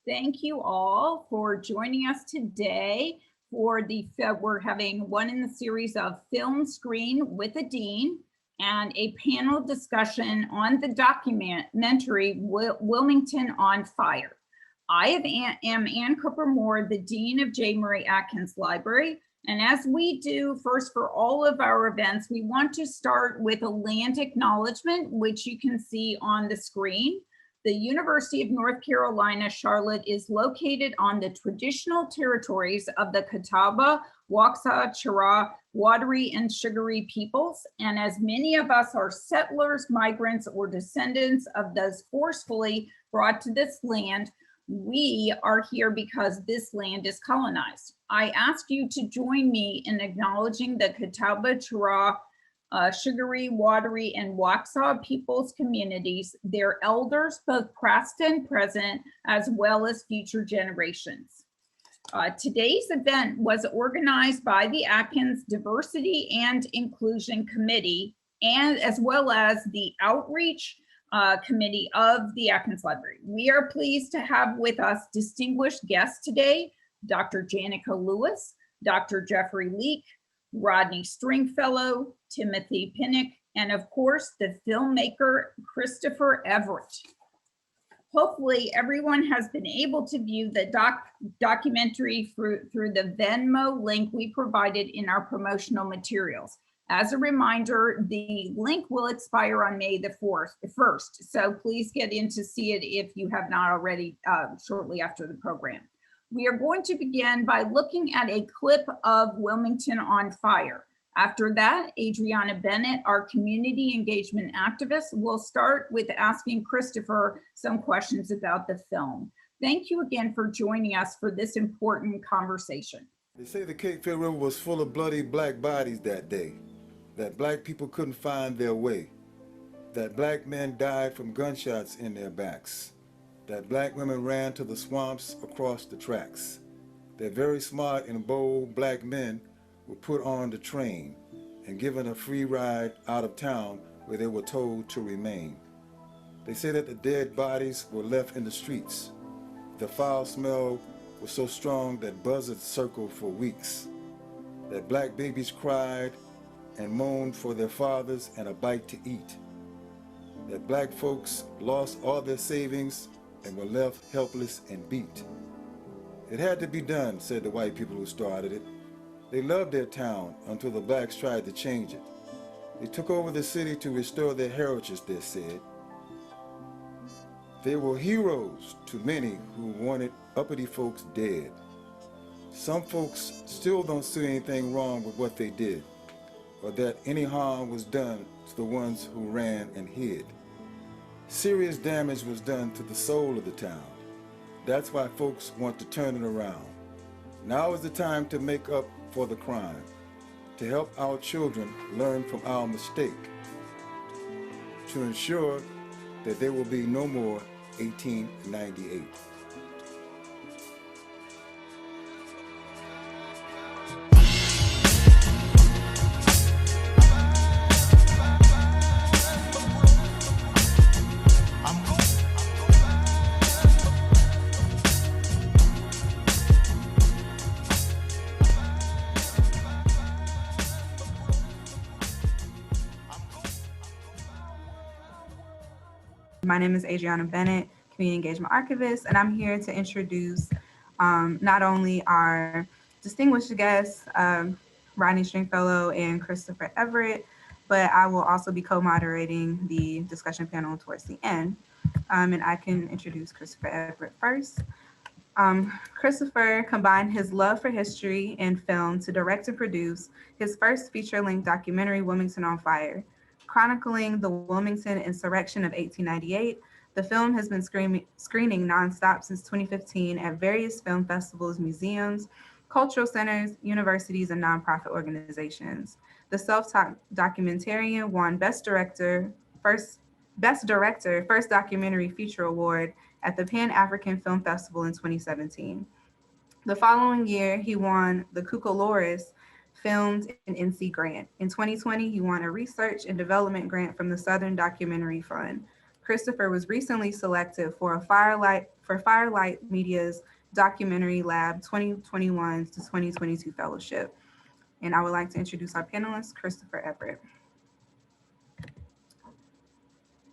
Thank you all for joining us today for we're having one in the series of Film Screen with a Dean and a panel discussion on the documentary Wilmington on Fire. I am Ann Cooper Moore, the Dean of J. Murray Atkins Library. And as we do first for all of our events, we want to start with a land acknowledgement, which you can see on the screen. The University of North Carolina, Charlotte is located on the traditional territories of the Catawba, Waxhaw, Chera, Wateree, and Sugaree peoples. And as many of us are settlers, migrants, or descendants of those forcefully brought to this land, we are here because this land is colonized. I ask you to join me in acknowledging the Catawba, Chera, Sugaree, Wateree, and Waxhaw peoples communities, their elders, both past and present, as well as future generations. Today's event was organized by the Atkins Diversity and Inclusion Committee, and as well as the Outreach Committee of the Atkins Library. We are pleased to have with us distinguished guests today, Dr. Janica Lewis, Dr. Jeffrey Leake, Rodney Stringfellow, Timothy Pinnock, and of course, the filmmaker, Christopher Everett. Hopefully everyone has been able to view the documentary through the Venmo link we provided in our promotional materials. As a reminder, the link will expire on May the 1st, so please get in to see it if you have not already shortly after the program. We are going to begin by looking at a clip of Wilmington on Fire. After that, Adriana Bennett, our community engagement activist, will start with asking Christopher some questions about the film. Thank you again for joining us for this important conversation. They say the Cape Fear River was full of bloody black bodies that day, that black people couldn't find their way, that black men died from gunshots in their backs, that black women ran to the swamps across the tracks, that very smart and bold black men were put on the train and given a free ride out of town where they were told to remain. They say that the dead bodies were left in the streets. The foul smell was so strong that buzzards circled for weeks, that black babies cried and moaned for their fathers and a bite to eat, that black folks lost all their savings and were left helpless and beat. It had to be done, said the white people who started it. They loved their town until the blacks tried to change it. They took over the city to restore their heritage, they said. They were heroes to many who wanted uppity folks dead. Some folks still don't see anything wrong with what they did, or that any harm was done to the ones who ran and hid. Serious damage was done to the soul of the town. That's why folks want to turn it around. Now is the time to make up for the crime, to help our children learn from our mistake, to ensure that there will be no more 1898. My name is Adriana Bennett, Community Engagement Archivist, and I'm here to introduce not only our distinguished guests, Rodney Stringfellow and Christopher Everett, but I will also be co-moderating the discussion panel towards the end. And I can introduce Christopher Everett first. Christopher combined his love for history and film to direct and produce his first feature-length documentary, Wilmington on Fire. Chronicling the Wilmington insurrection of 1898, the film has been screening nonstop since 2015 at various film festivals, museums, cultural centers, universities, and nonprofit organizations. The self-taught documentarian won Best Director, First Documentary Feature Award at the Pan-African Film Festival in 2017. The following year, he won the Cucolores Filmed in NC grant. In 2020, he won a research and development grant from the Southern Documentary Fund. Christopher was recently selected for Firelight Media's Documentary Lab 2021 to 2022 Fellowship. And I would like to introduce our panelist, Christopher Everett.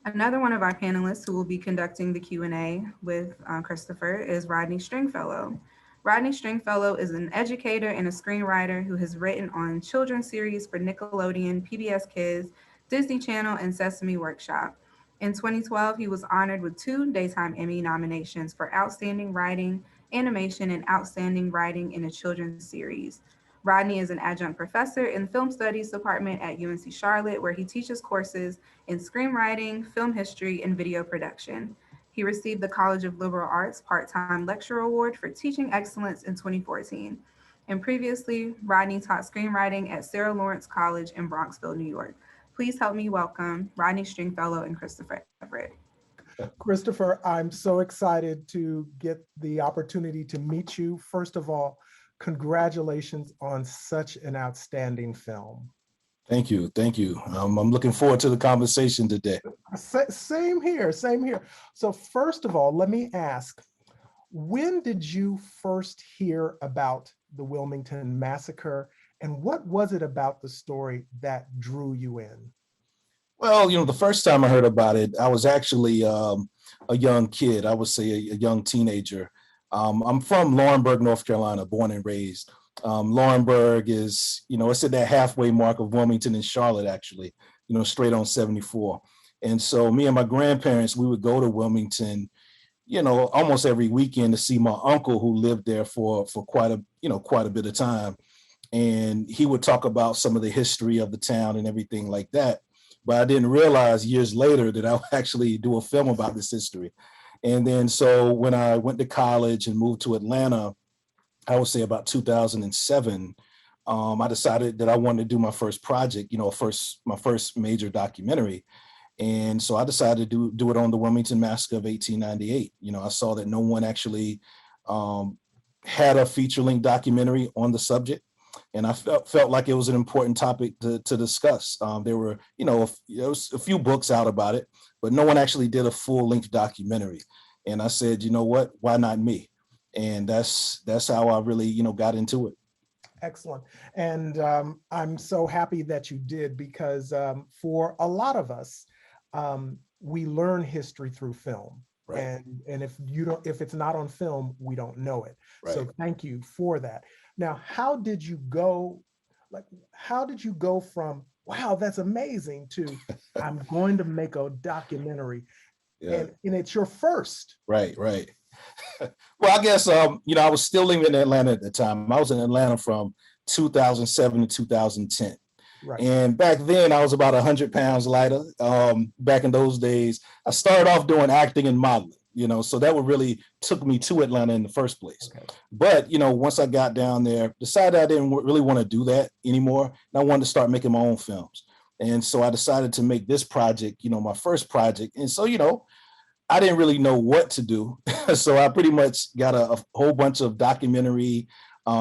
Another one of our panelists who will be conducting the Q&A with Christopher is Rodney Stringfellow. Rodney Stringfellow is an educator and a screenwriter who has written on children's series for Nickelodeon, PBS Kids, Disney Channel, and Sesame Workshop. In 2012, he was honored with 2 Daytime Emmy nominations for Outstanding Writing, Animation, and Outstanding Writing in a Children's Series. Rodney is an adjunct professor in the Film Studies Department at UNC Charlotte, where he teaches courses in screenwriting, film history, and video production. He received the College of Liberal Arts Part-Time Lecturer Award for Teaching Excellence in 2014. And previously, Rodney taught screenwriting at Sarah Lawrence College in Bronxville, New York. Please help me welcome Rodney Stringfellow and Christopher Everett. Christopher, I'm so excited to get the opportunity to meet you. First of all, congratulations on such an outstanding film. Thank you. Thank you. I'm looking forward to the conversation today. Same here. Same here. So first of all, let me ask, when did you first hear about the Wilmington Massacre, and what was it about the story that drew you in? Well, the first time I heard about it, I was actually a young kid. I would say a young teenager. I'm from Laurinburg, North Carolina, born and raised. Laurinburg is, it's at that halfway mark of Wilmington and Charlotte, actually, straight on 74. And so me and my grandparents, we would go to Wilmington, almost every weekend to see my uncle who lived there for quite a bit of time. And he would talk about some of the history of the town and everything like that. But I didn't realize years later that I would actually do a film about this history. And then so when I went to college and moved to Atlanta, I would say about 2007, I decided that I wanted to do my first project, my first major documentary. And so I decided to do it on the Wilmington Massacre of 1898. I saw that no one actually had a feature-length documentary on the subject. And I felt like it was an important topic to discuss. There were, there was a few books out about it, but no one actually did a full-length documentary. And I said, you know what, why not me? And that's how I really, got into it. Excellent. And I'm so happy that you did, because for a lot of us, we learn history through film. Right. And if it's not on film, we don't know it. Right. So thank you for that. Now, how did you go from, wow, that's amazing, to I'm going to make a documentary? Yeah. And it's your first. Right. Well, I guess, I was still living in Atlanta at the time. I was in Atlanta from 2007 to 2010. Right. And back then I was about 100 pounds lighter. Back in those days, I started off doing acting and modeling, so that what really took me to Atlanta in the first place. Okay. But, once I got down there, decided I didn't really want to do that anymore. And I wanted to start making my own films. And so I decided to make this project, my first project. And so, I didn't really know what to do. So I pretty much got a whole bunch of documentary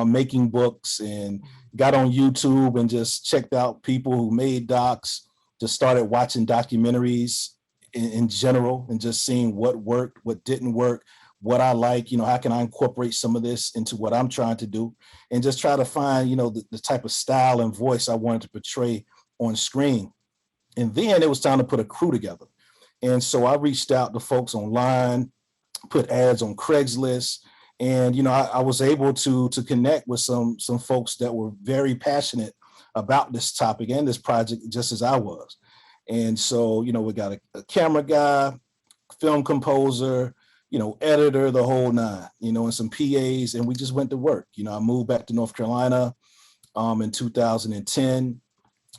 making books, and got on YouTube and just checked out people who made docs, just started watching documentaries in general, and just seeing what worked, what didn't work, what I like, how can I incorporate some of this into what I'm trying to do, and just try to find, the type of style and voice I wanted to portray on screen. And then it was time to put a crew together. And so I reached out to folks online, put ads on Craigslist, and I was able to connect with some folks that were very passionate about this topic and this project, just as I was. And so, we got a camera guy, film composer, editor, the whole nine, and some PAs, and we just went to work. I moved back to North Carolina in 2010,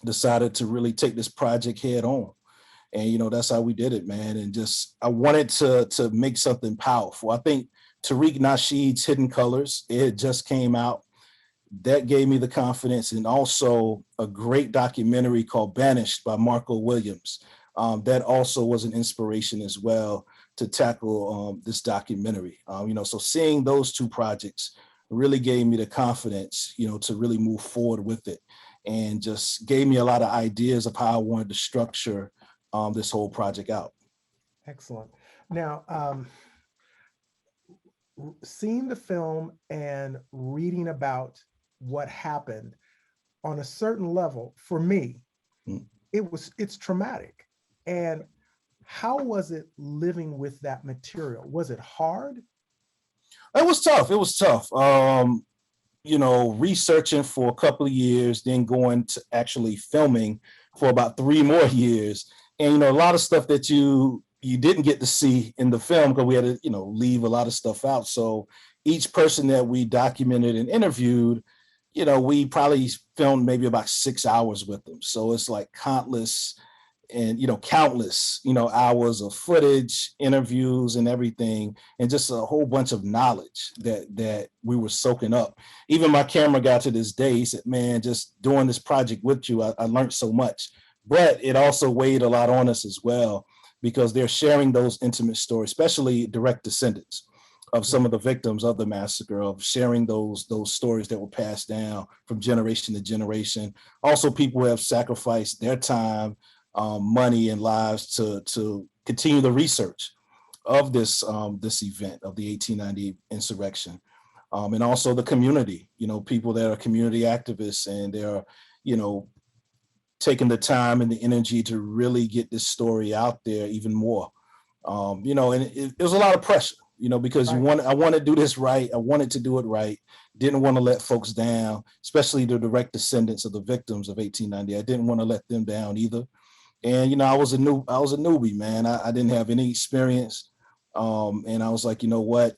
decided to really take this project head on. And, that's how we did it, man. And just, I wanted to make something powerful. I think Tariq Nasheed's Hidden Colors, it just came out. That gave me the confidence. And also a great documentary called Banished by Marco Williams. That also was an inspiration as well to tackle this documentary. So seeing those two projects really gave me the confidence, to really move forward with it, and just gave me a lot of ideas of how I wanted to structure this whole project out. Excellent. Now, seeing the film and reading about what happened on a certain level, for me, Mm. it's traumatic. And how was it living with that material? Was it hard? It was tough. It was tough. Researching for a couple of years, then going to actually filming for about 3 more years. And, a lot of stuff that you didn't get to see in the film because we had to, leave a lot of stuff out. So each person that we documented and interviewed, we probably filmed maybe about 6 hours with them. So it's like countless hours of footage, interviews and everything, and just a whole bunch of knowledge that we were soaking up. Even my camera guy to this day, he said, man, just doing this project with you, I learned so much. But it also weighed a lot on us as well, because they're sharing those intimate stories, especially direct descendants of some of the victims of the massacre, of sharing those stories that were passed down from generation to generation. Also, people who have sacrificed their time, money and lives to continue the research of this event of the 1898 insurrection, and also the community. People that are community activists, and they're taking the time and the energy to really get this story out there even more. And it was a lot of pressure, because Right. I want to do this right. I wanted to do it right. Didn't want to let folks down, especially the direct descendants of the victims of 1890. I didn't want to let them down either. And I was a newbie, man. I didn't have any experience, and I was like, you know what?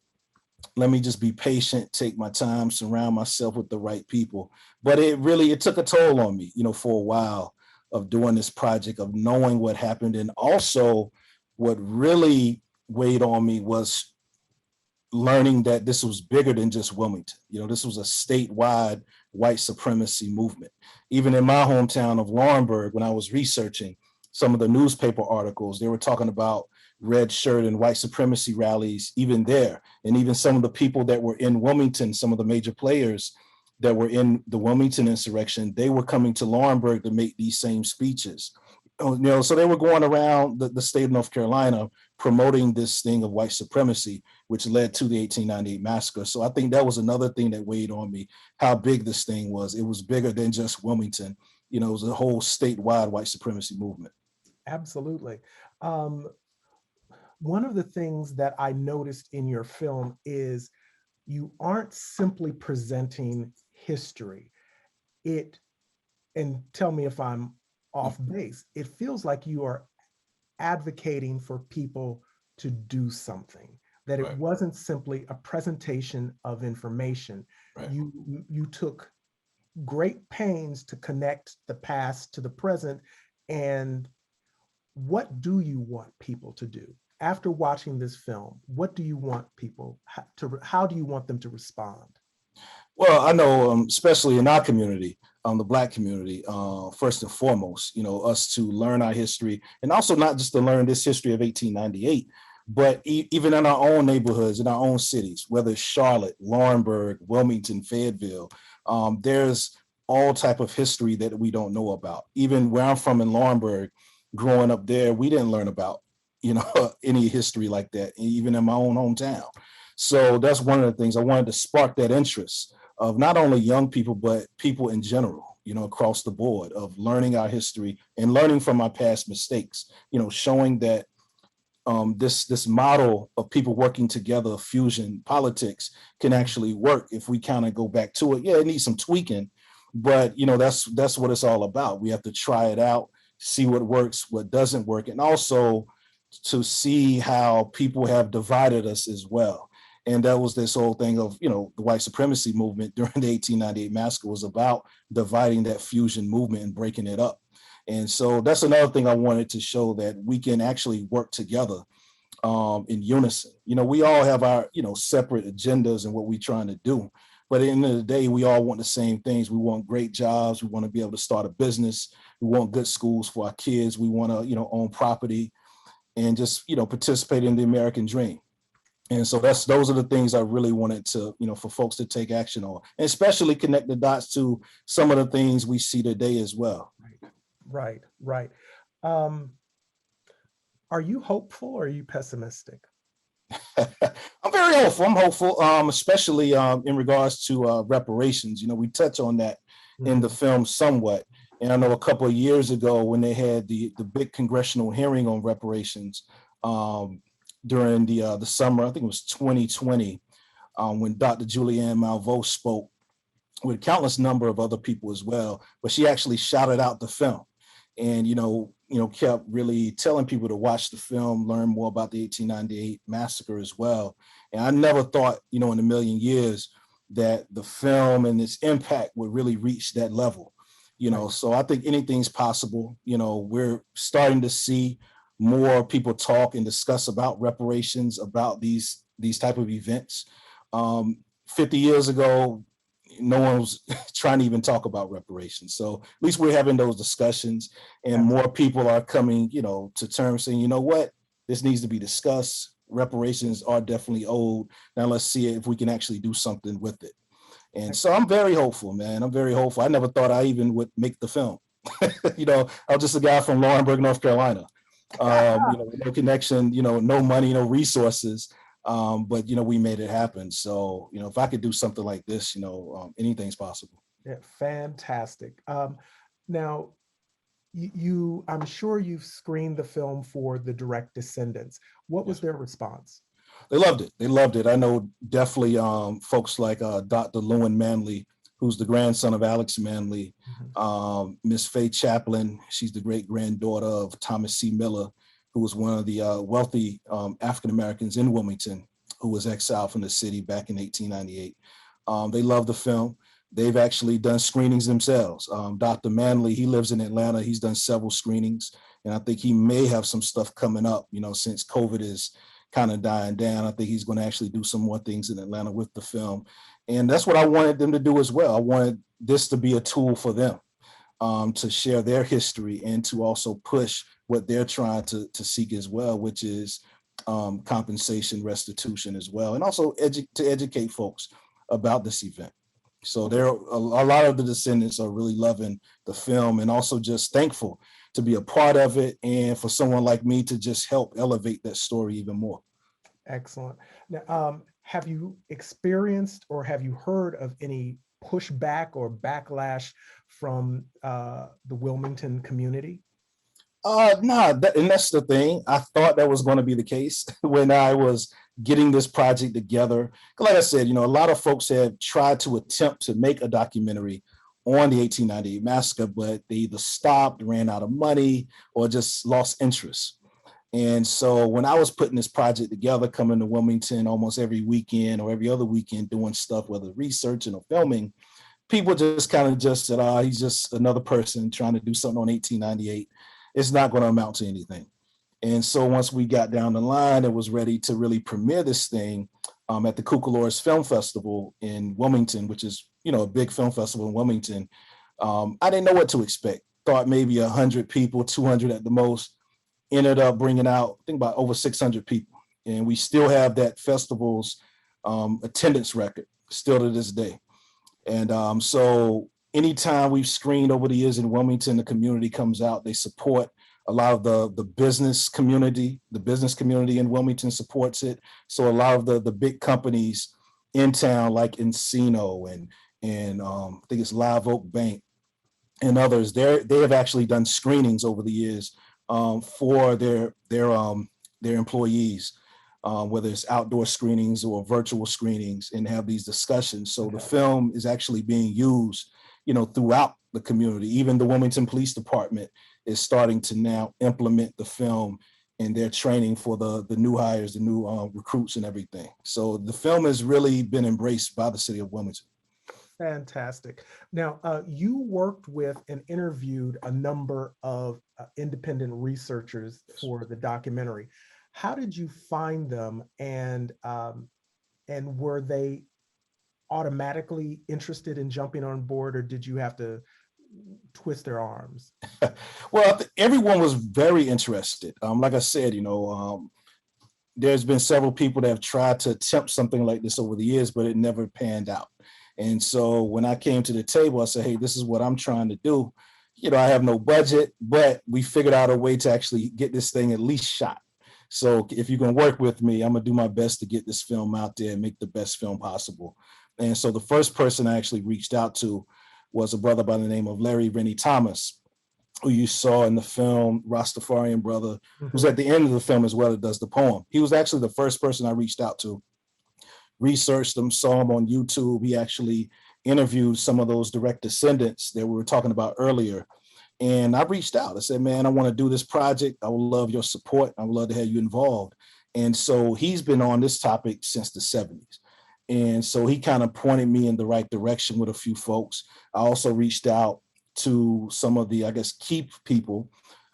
Let me just be patient, take my time, surround myself with the right people. But it took a toll on me, for a while, of doing this project, of knowing what happened, and also what really weighed on me was learning that this was bigger than just Wilmington. This was a statewide white supremacy movement. Even in my hometown of Laurinburg, when I was researching some of the newspaper articles, they were talking about red shirt and white supremacy rallies even there. And even some of the people that were in Wilmington, some of the major players that were in the Wilmington insurrection, they were coming to Laurinburg to make these same speeches. So they were going around the state of North Carolina promoting this thing of white supremacy, which led to the 1898 massacre. So I think that was another thing that weighed on me, how big this thing was. It was bigger than just Wilmington. It was a whole statewide white supremacy movement. Absolutely. One of the things that I noticed in your film is you aren't simply presenting history. And tell me if I'm off base, it feels like you are advocating for people to do something, that it wasn't simply a presentation of information. Right. You took great pains to connect the past to the present. And what do you want people to do? After watching this film, what do you want people how do you want them to respond? Well, I know, especially in our community, the Black community, first and foremost, us to learn our history, and also not just to learn this history of 1898, but even in our own neighborhoods, in our own cities, whether it's Charlotte, Laurinburg, Wilmington, Fayetteville, there's all type of history that we don't know about. Even where I'm from in Laurinburg, growing up there, we didn't learn about, any history like that, even in my own hometown. So that's one of the things I wanted to spark, that interest of not only young people, but people in general, across the board, of learning our history and learning from our past mistakes, showing that this model of people working together, fusion politics, can actually work if we kind of go back to it. Yeah, it needs some tweaking, but that's what it's all about. We have to try it out, see what works, what doesn't work, and also to see how people have divided us as well. And that was this whole thing of, the white supremacy movement during the 1898 massacre was about dividing that fusion movement and breaking it up. And so that's another thing I wanted to show, that we can actually work together in unison. We all have our, separate agendas and what we're trying to do. But at the end of the day, we all want the same things. We want great jobs. We want to be able to start a business. We want good schools for our kids. We want to, own property and just, participate in the American dream. And so those are the things I really wanted to, for folks to take action on, and especially connect the dots to some of the things we see today as well. Right. Are you hopeful or are you pessimistic? I'm very hopeful. I'm hopeful, especially in regards to reparations. You know, we touch on that in the film somewhat. And I know a couple of years ago when they had the big congressional hearing on reparations during the summer, I think it was 2020, when Dr. Julianne Malveaux spoke with a countless number of other people as well, but she actually shouted out the film and, kept really telling people to watch the film, learn more about the 1898 massacre as well. And I never thought, in a million years that the film and its impact would really reach that level, so I think anything's possible. We're starting to see more people talk and discuss about reparations, about these type of events. 50 years ago, no one was trying to even talk about reparations. So at least we're having those discussions and more people are coming, to terms saying, you know what, this needs to be discussed. Reparations are definitely owed. Now let's see if we can actually do something with it. And so I'm very hopeful, man. I'm very hopeful. I never thought I even would make the film. I was just a guy from Laurinburg, North Carolina. No connection, no money, no resources. But we made it happen. So if I could do something like this, anything's possible. Yeah, fantastic. Now, I'm sure you've screened the film for the direct Descendants. What was their response? They loved it. They loved it. I know definitely folks like Dr. Lewin Manley, who's the grandson of Alex Manley, Miss Faye Chaplin. She's the great granddaughter of Thomas C. Miller, who was one of the wealthy African Americans in Wilmington, who was exiled from the city back in 1898. They love the film. They've actually done screenings themselves. Dr. Manley, he lives in Atlanta. He's done several screenings, and I think he may have some stuff coming up, since COVID is kind of dying down. I think he's going to actually do some more things in Atlanta with the film. And that's what I wanted them to do as well. I wanted this to be a tool for them to share their history and to also push what they're trying to seek as well, which is compensation, restitution as well, and also to educate folks about this event. So a lot of the Descendants are really loving the film and also just thankful to be a part of it and for someone like me to just help elevate that story even more. Excellent. Now, have you experienced or have you heard of any pushback or backlash from the Wilmington community? No, and that's the thing. I thought that was going to be the case when I was getting this project together. Like I said, a lot of folks have tried to attempt to make a documentary on the 1898 massacre, but they either stopped, ran out of money, or just lost interest. And so when I was putting this project together, coming to Wilmington almost every weekend or every other weekend doing stuff, whether researching or filming, people just kind of just said, he's just another person trying to do something on 1898. It's not going to amount to anything. And so once we got down the line and was ready to really premiere this thing at the Cucalores Film Festival in Wilmington, which is, a big film festival in Wilmington, I didn't know what to expect. Thought maybe 100 people, 200 at the most. Ended up bringing out, I think about over 600 people. And we still have that festival's attendance record still to this day. And so anytime we've screened over the years in Wilmington, the community comes out, they support. A lot of the business community in Wilmington supports it. So a lot of the big companies in town, like Encino and I think it's Live Oak Bank and others, they have actually done screenings over the years for their employees, whether it's outdoor screenings or virtual screenings, and have these discussions. So the film is actually being used, throughout the community. Even the Wilmington Police Department is starting to now implement the film in their training for the new hires, the new recruits and everything. So the film has really been embraced by the city of Wilmington. Fantastic. Now, you worked with and interviewed a number of independent researchers for the documentary. How did you find them, and were they automatically interested in jumping on board, or did you have to twist their arms? Well, everyone was very interested. Like I said, there's been several people that have tried to attempt something like this over the years, but it never panned out. And so when I came to the table, I said, hey, this is what I'm trying to do. I have no budget, but we figured out a way to actually get this thing at least shot. So if you can work with me, I'm gonna do my best to get this film out there and make the best film possible. And so the first person I actually reached out to was a brother by the name of Larry Rennie Thomas, who you saw in the film, Rastafarian brother, who's at the end of the film as well, that does the poem. He was actually the first person I reached out to, researched him, saw him on YouTube. He actually interviewed some of those direct descendants that we were talking about earlier. And I reached out. I said, man, I want to do this project. I would love your support. I would love to have you involved. And so he's been on this topic since the 70s. And so he kind of pointed me in the right direction with a few folks. I also reached out to some of the, I guess, key people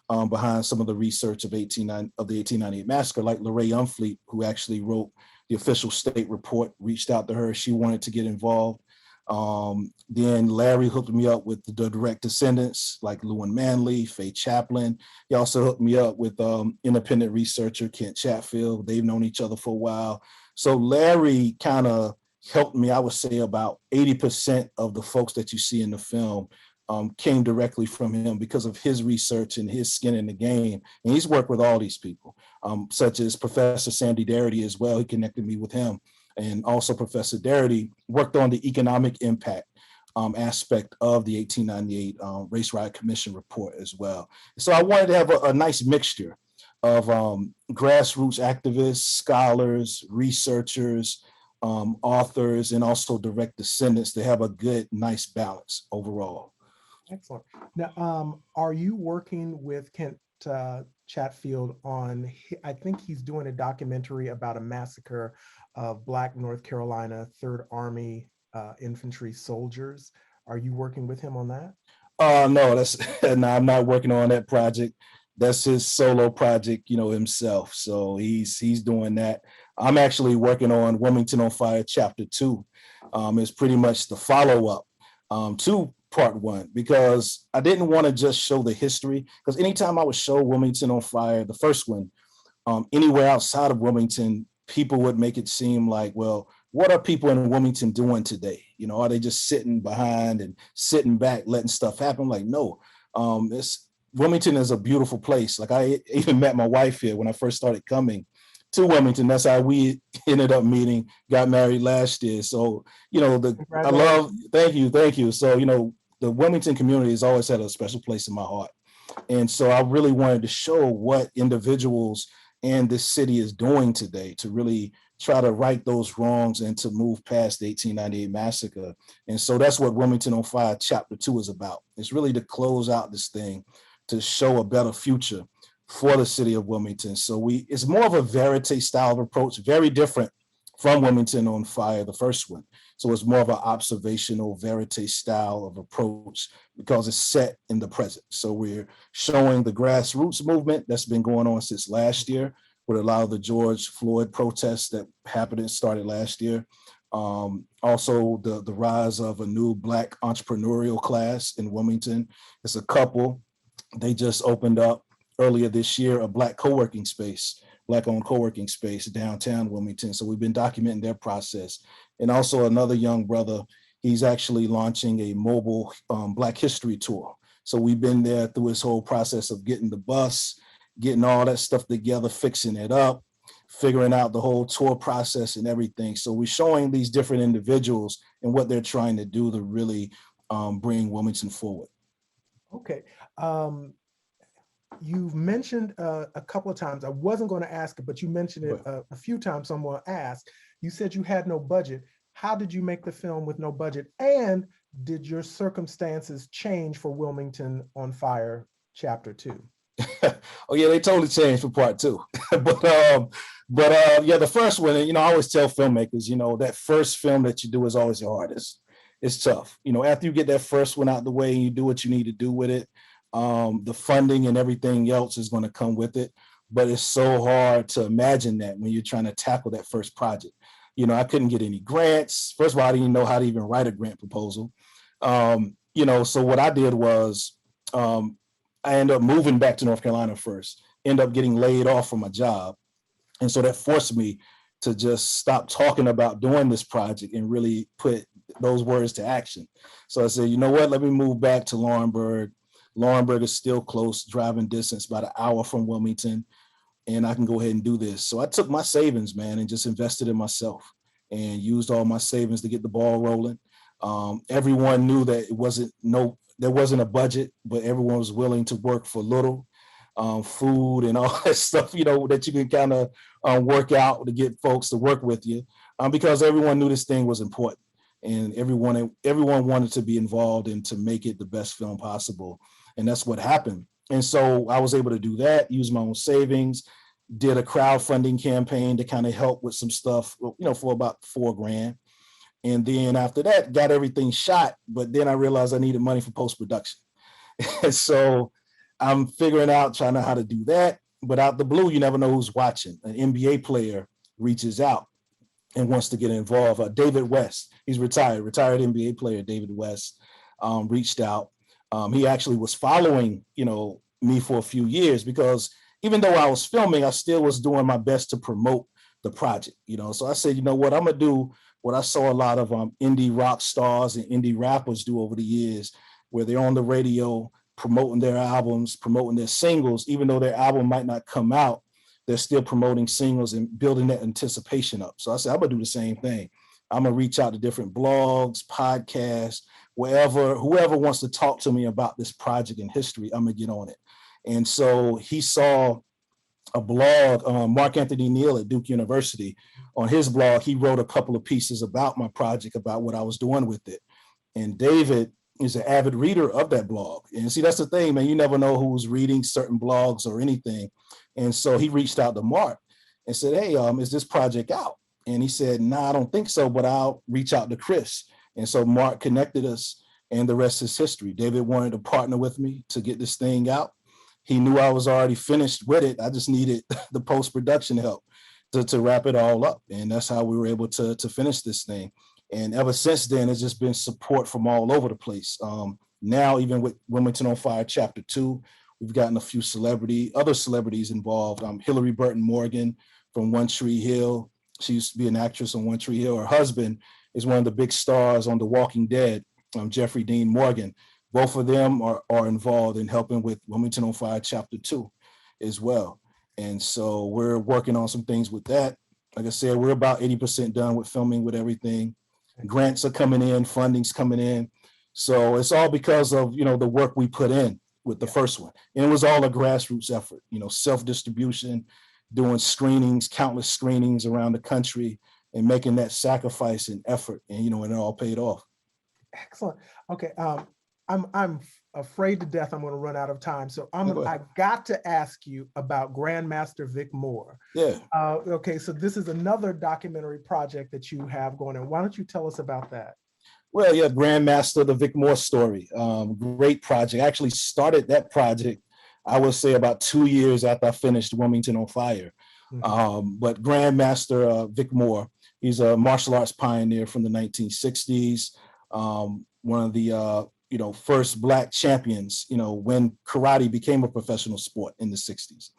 behind some of the research of the 1898 massacre, like Lorraine Umfleet, who actually wrote the official state report, reached out to her. She wanted to get involved. Then Larry hooked me up with the direct descendants like Lewin Manley, Faye Chaplin. He also hooked me up with independent researcher Kent Chatfield. They've known each other for a while. So Larry kind of helped me. I would say about 80% of the folks that you see in the film came directly from him because of his research and his skin in the game. And he's worked with all these people, such as Professor Sandy Darity as well. He connected me with him. And also Professor Darity worked on the economic impact aspect of the 1898 Race Riot Commission report as well. So I wanted to have a nice mixture of grassroots activists, scholars, researchers, authors, and also direct descendants to have a good, nice balance overall. Excellent. Now, are you working with Kent Chatfield on, I think he's doing a documentary about a massacre of Black North Carolina 3rd Army infantry soldiers. Are you working with him on that? No, no, I'm not working on that project. That's his solo project, himself. So he's doing that. I'm actually working on Wilmington on Fire Chapter 2. It's pretty much the follow-up to Part 1, because I didn't want to just show the history, because anytime I would show Wilmington on Fire, the first one, anywhere outside of Wilmington, people would make it seem like, well, what are people in Wilmington doing today? Are they just sitting behind and sitting back, letting stuff happen? Like, no, Wilmington is a beautiful place. Like, I even met my wife here when I first started coming to Wilmington. That's how we ended up meeting, got married last year. So, I love, thank you. So, the Wilmington community has always had a special place in my heart. And so I really wanted to show what individuals and this city is doing today to really try to right those wrongs and to move past the 1898 massacre. And so that's what Wilmington on Fire Chapter 2 is about. It's really to close out this thing, to show a better future for the city of Wilmington. So it's more of a verite style of approach, very different from Wilmington on Fire, the first one. So it's more of an observational verite style of approach because it's set in the present. So we're showing the grassroots movement that's been going on since last year with a lot of the George Floyd protests that happened and started last year. Also the rise of a new Black entrepreneurial class in Wilmington. It's a couple. They just opened up earlier this year a Black co-working space, Black-owned co-working space downtown Wilmington. So we've been documenting their process. And also another young brother, he's actually launching a mobile Black history tour. So we've been there through his whole process of getting the bus, getting all that stuff together, fixing it up, figuring out the whole tour process and everything. So we're showing these different individuals and what they're trying to do to really bring Wilmington forward. Okay. You've mentioned a couple of times, I wasn't going to ask it, but you mentioned it a few times, someone asked, you said you had no budget. How did you make the film with no budget? And did your circumstances change for Wilmington on Fire Chapter 2? Oh yeah, they totally changed for Part 2. but yeah, the first one, I always tell filmmakers, that first film that you do is always your hardest. It's tough. After you get that first one out the way and you do what you need to do with it, the funding and everything else is going to come with it. But it's so hard to imagine that when you're trying to tackle that first project. I couldn't get any grants. First of all, I didn't know how to even write a grant proposal. So what I did was I ended up moving back to North Carolina first, end up getting laid off from my job. And so that forced me to just stop talking about doing this project and really put those words to action. So I said, you know what, let me move back to Laurinburg. Laurinburg is still close, driving distance, about an hour from Wilmington, and I can go ahead and do this. So I took my savings, man, and just invested in myself and used all my savings to get the ball rolling. Everyone knew that there wasn't a budget, but everyone was willing to work for little. Food and all that stuff, that you can kind of work out to get folks to work with you, because everyone knew this thing was important, and everyone wanted to be involved and to make it the best film possible, and that's what happened. And so I was able to do that, use my own savings, did a crowdfunding campaign to kind of help with some stuff, for about $4,000. And then after that, got everything shot, but then I realized I needed money for post-production. And so I'm figuring out, trying to know how to do that, but out the blue, you never know who's watching. An NBA player reaches out and wants to get involved. David West, he's retired NBA player, David West, reached out. He actually was following, me for a few years, because even though I was filming, I still was doing my best to promote the project, So I said, you know what, I'm gonna do what I saw a lot of indie rock stars and indie rappers do over the years, where they're on the radio, promoting their albums, promoting their singles, even though their album might not come out, they're still promoting singles and building that anticipation up. So I said, I'm gonna do the same thing. I'm gonna reach out to different blogs, podcasts, whoever wants to talk to me about this project and history, I'm gonna get on it. And so he saw a blog, Mark Anthony Neal at Duke University. On his blog, he wrote a couple of pieces about my project, about what I was doing with it. And David is an avid reader of that blog. And see, that's the thing, man, you never know who's reading certain blogs or anything. And so he reached out to Mark and said, hey, is this project out? And he said, nah, I don't think so, but I'll reach out to Chris. And so Mark connected us, and the rest is history. David wanted to partner with me to get this thing out. He knew I was already finished with it. I just needed the post-production help to wrap it all up. And that's how we were able to finish this thing. And ever since then, it's just been support from all over the place. Now, even with Wilmington on Fire Chapter 2, we've gotten a few other celebrities involved. Hillary Burton Morgan from One Tree Hill. She used to be an actress on One Tree Hill. Her husband is one of the big stars on The Walking Dead, Jeffrey Dean Morgan. Both of them are involved in helping with Wilmington on Fire Chapter 2 as well. And so we're working on some things with that. Like I said, we're about 80% done with filming, with everything. Grants are coming in, funding's coming in. So it's all because of, the work we put in with the first one. And it was all a grassroots effort, self-distribution, doing screenings, countless screenings around the country, and making that sacrifice and effort. And, and it all paid off. Excellent. Okay. I'm afraid to death I'm going to run out of time. So I got to ask you about Grandmaster Vic Moore. Yeah. Okay, so this is another documentary project that you have going on. Why don't you tell us about that? Well, yeah, Grandmaster, the Vic Moore story. Great project. I actually started that project, I would say, about 2 years after I finished Wilmington on Fire. Mm-hmm. But Grandmaster Vic Moore, he's a martial arts pioneer from the 1960s. One of the first Black champions, when karate became a professional sport in the 60s,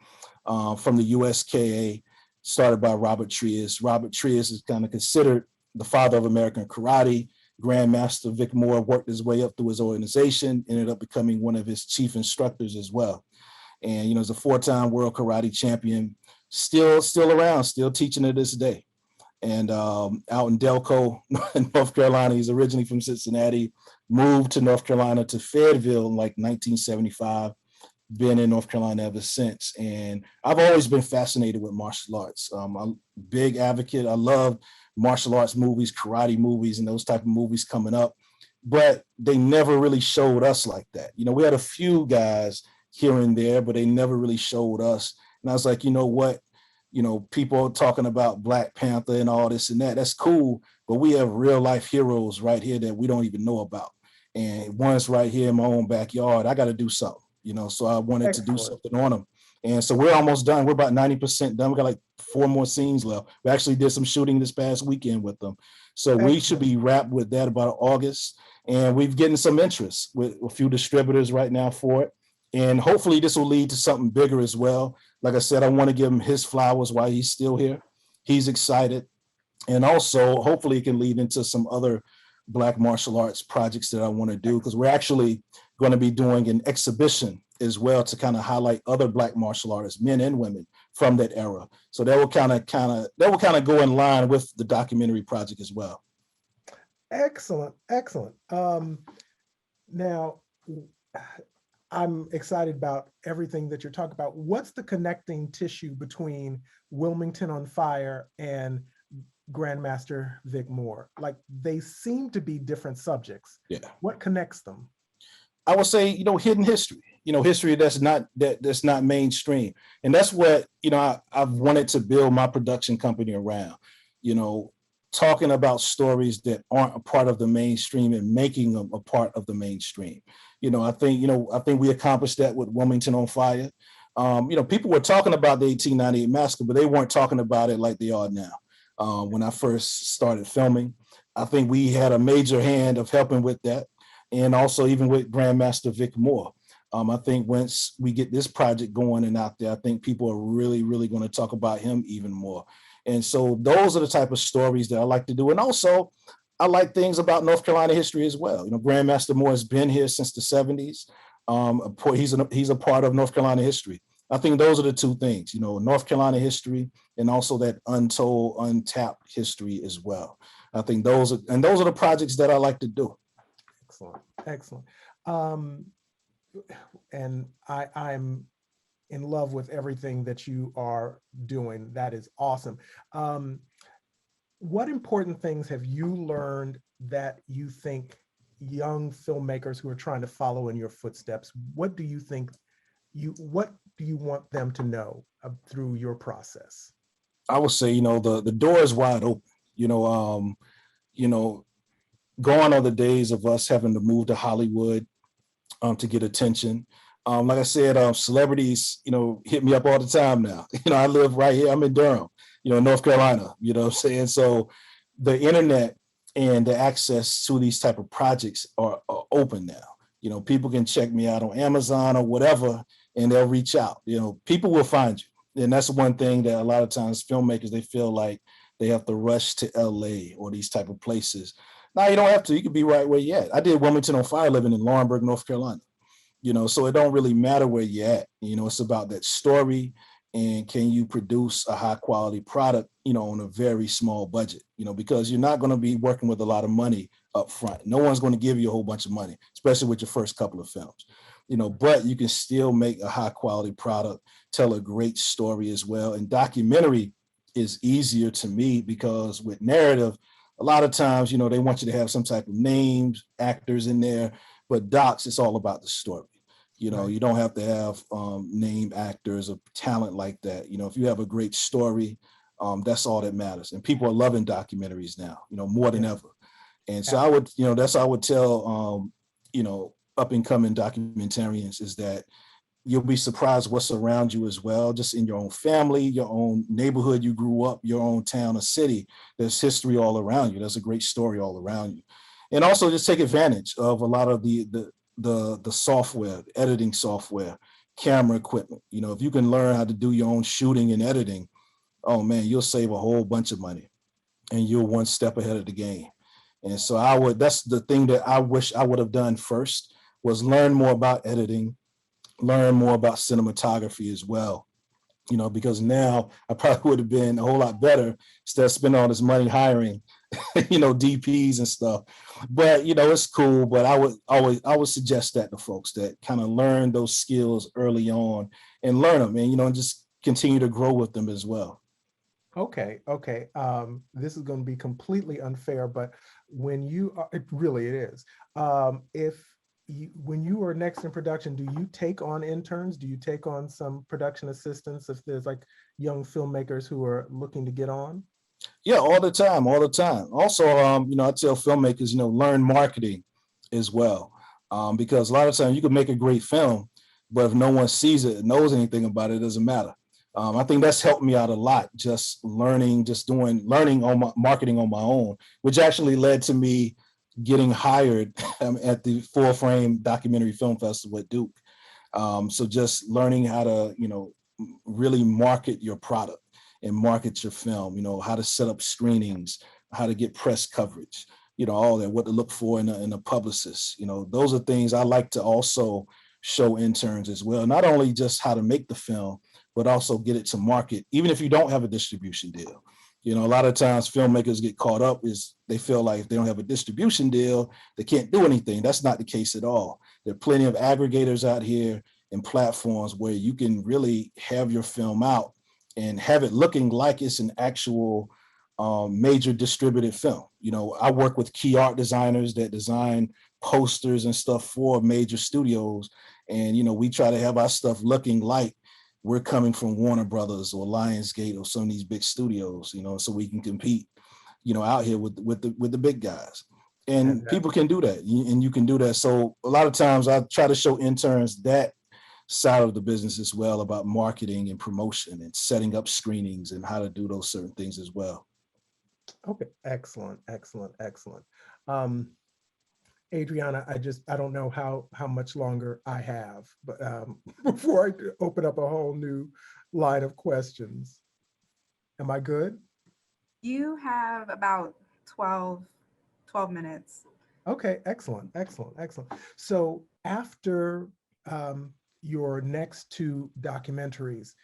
from the USKA, started by Robert Trias. Robert Trias is kind of considered the father of American karate. Grandmaster Vic Moore worked his way up through his organization, ended up becoming one of his chief instructors as well. And, he's a 4-time world karate champion, still around, still teaching to this day. And out in Delco, North Carolina, he's originally from Cincinnati, moved to North Carolina to Fayetteville in like 1975, been in North Carolina ever since. And I've always been fascinated with martial arts. I'm a big advocate. I love martial arts movies, karate movies, and those type of movies coming up, but they never really showed us like that. We had a few guys here and there, but they never really showed us. And I was like, you know what? People talking about Black Panther and all this and that, that's cool, but we have real life heroes right here that we don't even know about. And one's right here in my own backyard. I got to do something, so I wanted to do something on them. And so we're almost done. We're about 90% done. We got like 4 more scenes left. We actually did some shooting this past weekend with them. So we should be wrapped with that about August. And we've getting some interest with a few distributors right now for it. And hopefully this will lead to something bigger as well. Like I said, I want to give him his flowers while he's still here. He's excited. And also, hopefully it can lead into some other Black martial arts projects that I want to do, because we're actually going to be doing an exhibition as well to kind of highlight other Black martial artists, men and women from that era. So that will kind of go in line with the documentary project as well. Excellent, excellent. Now, I'm excited about everything that you're talking about. What's the connecting tissue between Wilmington on Fire and Grandmaster Vic Moore? Like, they seem to be different subjects. Yeah. What connects them? I would say, hidden history, history that's not mainstream. And that's what, I've wanted to build my production company around, talking about stories that aren't a part of the mainstream and making them a part of the mainstream. I think we accomplished that with Wilmington on Fire. People were talking about the 1898 massacre, but they weren't talking about it like they are now. When I first started filming, I think we had a major hand of helping with that. And also even with Grandmaster Vic Moore. I think once we get this project going and out there, I think people are really, really going to talk about him even more. And so those are the type of stories that I like to do. And also, I like things about North Carolina history as well. Grandmaster Moore has been here since the 70s. He's a part of North Carolina history. I think those are the two things, North Carolina history and also that untold, untapped history as well. I think those are the projects that I like to do. Excellent. And I'm in love with everything that you are doing. That is awesome. What important things have you learned that you think young filmmakers who are trying to follow in your footsteps, what do you want them to know through your process? I would say, the door is wide open. Gone are the days of us having to move to Hollywood to get attention. Like I said, celebrities, hit me up all the time now. I live right here. I'm in Durham, North Carolina, what I'm saying? So the internet and the access to these type of projects are open now. People can check me out on Amazon or whatever, and they'll reach out. People will find you. And that's one thing that a lot of times filmmakers, they feel like they have to rush to LA or these type of places. No, you don't have to. You can be right where you're at. I did Wilmington on Fire living in Laurinburg, North Carolina. So it don't really matter where you're at. It's about that story and can you produce a high quality product, on a very small budget, because you're not going to be working with a lot of money up front. No one's going to give you a whole bunch of money, especially with your first couple of films, but you can still make a high quality product, tell a great story as well. And documentary is easier to me because with narrative, a lot of times, they want you to have some type of names, actors in there, but docs, it's all about the story. Right. You don't have to have name actors or talent like that. If you have a great story, that's all that matters. And people are loving documentaries now, more than ever. And so I would, that's what I would tell, up and coming documentarians is that you'll be surprised what's around you as well, just in your own family, your own neighborhood you grew up, your own town or city. There's history all around you. There's a great story all around you. And also just take advantage of a lot of the software, editing software, camera equipment. If you can learn how to do your own shooting and editing, oh man, you'll save a whole bunch of money and you're one step ahead of the game. And so that's the thing that I wish I would have done first, was learn more about editing, learn more about cinematography as well, because now I probably would have been a whole lot better instead of spending all this money hiring, DPs and stuff. But, it's cool. But I would suggest that to folks that kind of learn those skills early on and learn them and, just continue to grow with them as well. Okay. This is going to be completely unfair, but when you are, it is. When you are next in production, do you take on interns? Do you take on some production assistants if there's like young filmmakers who are looking to get on? Yeah, all the time. Also, I tell filmmakers, learn marketing as well, because a lot of times you can make a great film, but if no one sees it, knows anything about it, it doesn't matter. I think that's helped me out a lot, just learning on my marketing on my own, which actually led to me getting hired at the Full Frame Documentary Film Festival at Duke. So just learning how to, really market your product and market your film, how to set up screenings, how to get press coverage, all that, what to look for in a publicist. Those are things I like to also show interns as well. Not only just how to make the film, but also get it to market, even if you don't have a distribution deal. A lot of times filmmakers get caught up is they feel like if they don't have a distribution deal, they can't do anything. That's not the case at all. There are plenty of aggregators out here and platforms where you can really have your film out and have it looking like it's an actual major distributed film. I work with key art designers that design posters and stuff for major studios. And, we try to have our stuff looking like we're coming from Warner Brothers or Lionsgate or some of these big studios, so we can compete, out here with the big guys. And people can do that, and you can do that. So a lot of times I try to show interns that side of the business as well, about marketing and promotion and setting up screenings and how to do those certain things as well. Okay, excellent. Adriana, I don't know how much longer I have, but before I open up a whole new line of questions. Am I good? You have about 12 minutes. Okay, excellent. So after your next two documentaries,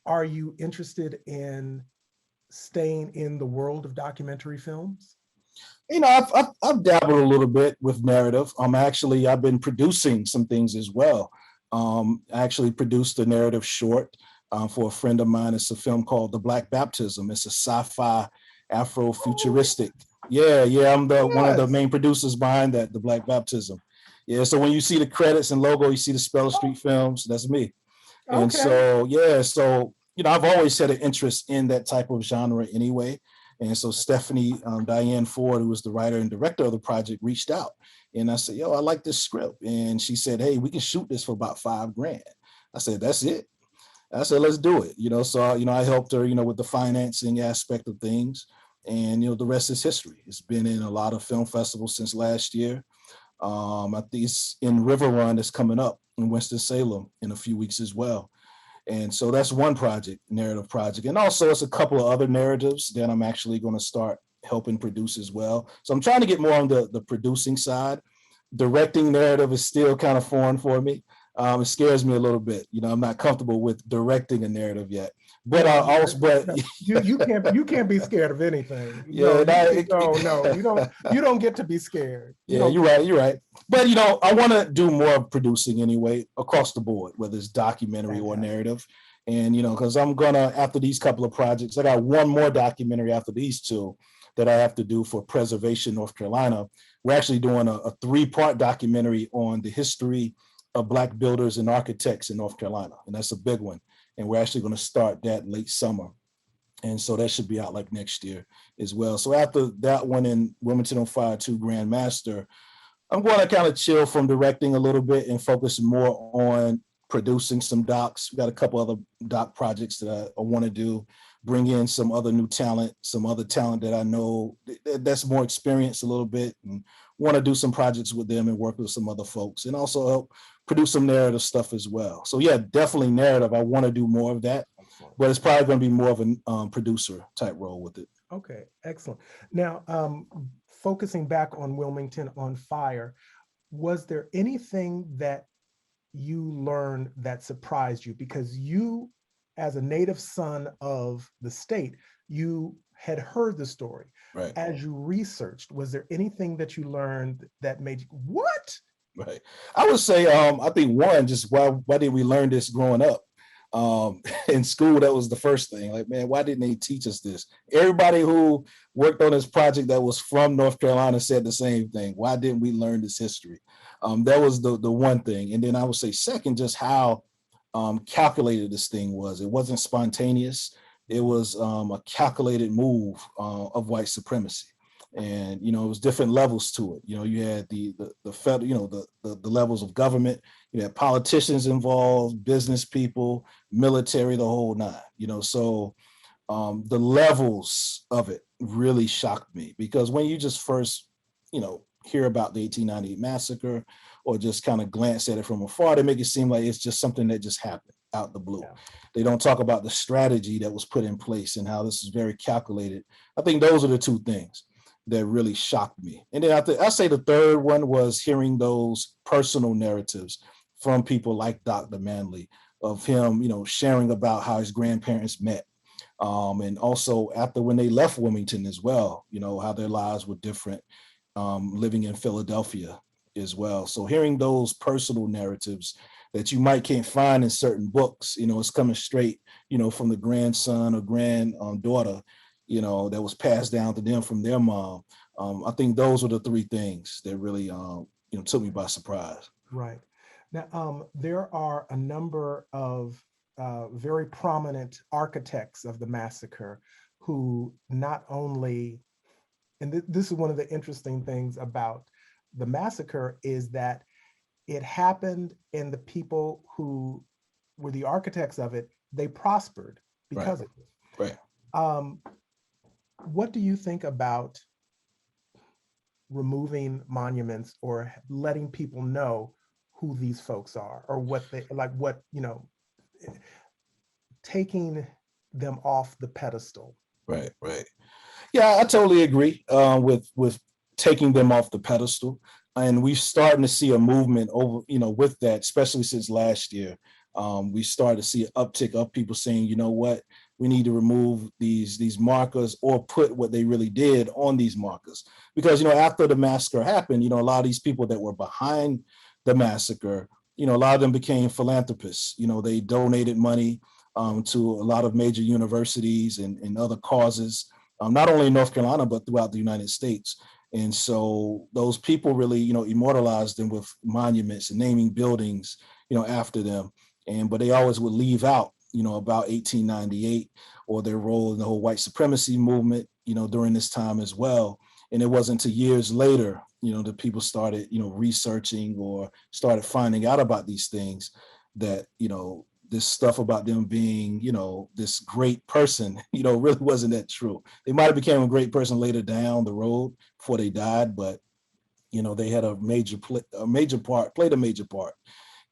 are you interested in staying in the world of documentary films? I've dabbled a little bit with narrative. I've been producing some things as well. I actually produced a narrative short for a friend of mine. It's a film called The Black Baptism. It's a sci-fi Afro-futuristic. Yeah, I'm one of the main producers behind that, The Black Baptism. Yeah, so when you see the credits and logo, you see the Speller Street Films, that's me. Okay. And so I've always had an interest in that type of genre anyway. And so Stephanie Diane Ford, who was the writer and director of the project, reached out. And I said, I like this script. And she said, hey, we can shoot this for about $5,000. I said, that's it. I said, let's do it. So I helped her, with the financing aspect of things. And, the rest is history. It's been in a lot of film festivals since last year. I think it's in River Run that's coming up in Winston-Salem in a few weeks as well. And so that's one narrative project. And also it's a couple of other narratives that I'm actually going to start helping produce as well. So I'm trying to get more on the producing side. Directing narrative is still kind of foreign for me. It scares me a little bit. I'm not comfortable with directing a narrative yet. But you can't be scared of anything. Yeah, you don't get to be scared. You're right. But I want to do more of producing anyway, across the board, whether it's documentary or narrative. And because I'm gonna, after these couple of projects, I got one more documentary after these two that I have to do for Preservation North Carolina. We're actually doing a 3-part documentary on the history of Black builders and architects in North Carolina, and that's a big one. And we're actually going to start that late summer. And so that should be out like next year as well. So after that one in Wilmington on Fire 2 Grandmaster, I'm going to kind of chill from directing a little bit and focus more on producing some docs. We got a couple other doc projects that I want to do, bring in some other new talent, some other talent that I know that's more experienced a little bit, and want to do some projects with them and work with some other folks, and also help produce some narrative stuff as well. So yeah, definitely narrative. I want to do more of that, but it's probably going to be more of a producer type role with it. Okay, excellent. Now, focusing back on Wilmington on Fire, was there anything that you learned that surprised you? Because you, as a native son of the state, you had heard the story. Right. As you researched, was there anything that you learned that made you, what? Right. I would say, I think one, just why did we learn this growing up? In school, that was the first thing. Like, man, why didn't they teach us this? Everybody who worked on this project that was from North Carolina said the same thing. Why didn't we learn this history? That was the one thing. And then I would say second, just how calculated this thing was. It wasn't spontaneous. It was a calculated move of white supremacy. And, it was different levels to it. You had the federal, the levels of government, you had politicians involved, business people, military, the whole nine, so the levels of it really shocked me, because when you just first, hear about the 1898 massacre or just kind of glance at it from afar, they make it seem like it's just something that just happened out the blue. Yeah. They don't talk about the strategy that was put in place and how this is very calculated. I think those are the two things. that really shocked me. And then I say the third one was hearing those personal narratives from people like Dr. Manley, of him, sharing about how his grandparents met. And also after when they left Wilmington as well, how their lives were different, living in Philadelphia as well. So hearing those personal narratives that you might can't find in certain books, it's coming straight, from the grandson or granddaughter, that was passed down to them from their mom. I think those were the three things that really, took me by surprise. Right. Now, there are a number of very prominent architects of the massacre who not only, and this is one of the interesting things about the massacre, is that it happened and the people who were the architects of it, they prospered because of it. Right. What do you think about removing monuments or letting people know who these folks are, or what they like, taking them off the pedestal? Right. Yeah, I totally agree with taking them off the pedestal. And we're starting to see a movement over, with that, especially since last year. We started to see an uptick of people saying, you know what, we need to remove these markers or put what they really did on these markers. Because, after the massacre happened, a lot of these people that were behind the massacre, a lot of them became philanthropists. They donated money to a lot of major universities and other causes, not only in North Carolina, but throughout the United States. And so those people really, immortalized them with monuments and naming buildings, after them. But they always would leave out, about 1898 or their role in the whole white supremacy movement, during this time as well. And it wasn't until years later, that people started, researching or started finding out about these things that, this stuff about them being, this great person, really wasn't that true. They might have become a great person later down the road before they died, but, they had played a major part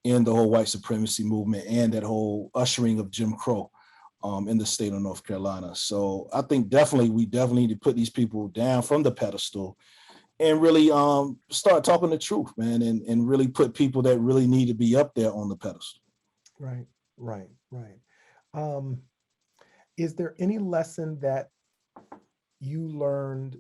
in the whole white supremacy movement and that whole ushering of Jim Crow in the state of North Carolina. So I think we definitely need to put these people down from the pedestal and really start talking the truth, man, and really put people that really need to be up there on the pedestal. Right. Is there any lesson that you learned,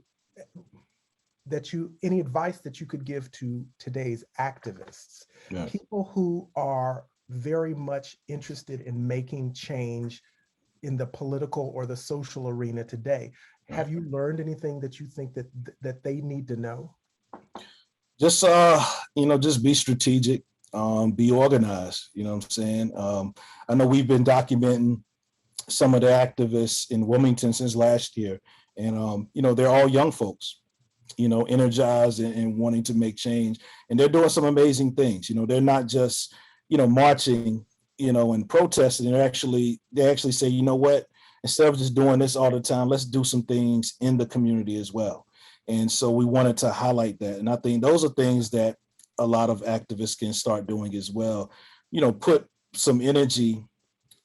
any advice that you could give to today's activists, people who are very much interested in making change in the political or the social arena today? Have you learned anything that you think that they need to know? Just, just be strategic, be organized, what I'm saying? I know we've been documenting some of the activists in Wilmington since last year, and, they're all young folks, energized and wanting to make change, and they're doing some amazing things. They're not just, marching, and protesting. They actually say, you know what, instead of just doing this all the time, let's do some things in the community as well. And so we wanted to highlight that. And I think those are things that a lot of activists can start doing as well. Put some energy,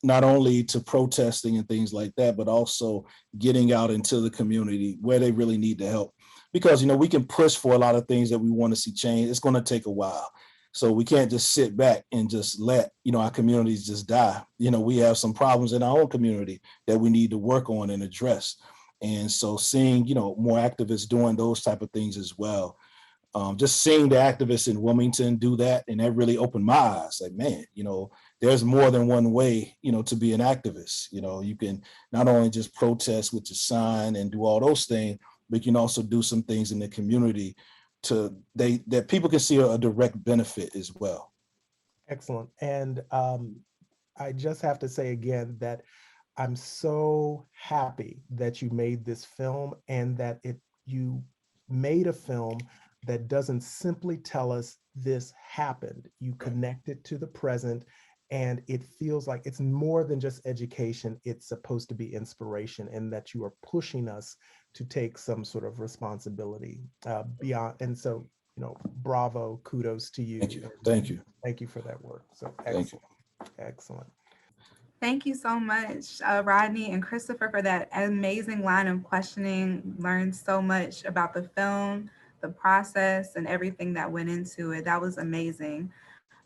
not only to protesting and things like that, but also getting out into the community where they really need the help. Because, we can push for a lot of things that we want to see change. It's going to take a while. So we can't just sit back and just let, our communities just die. We have some problems in our own community that we need to work on and address. And so seeing, more activists doing those type of things as well. Just seeing the activists in Wilmington do that, and that really opened my eyes. Like, man, there's more than one way, to be an activist. You can not only just protest with your sign and do all those things, but you can also do some things in the community that people can see a direct benefit as well. Excellent. And I just have to say again that I'm so happy that you made this film, and that you made a film that doesn't simply tell us this happened. You connect it to the present, and it feels like it's more than just education. It's supposed to be inspiration, and that you are pushing us to take some sort of responsibility beyond. And so, bravo, kudos to you. Thank you. Thank you for that work. So excellent. Thank you so much, Rodney and Christopher, for that amazing line of questioning. Learned so much about the film, the process, and everything that went into it. That was amazing.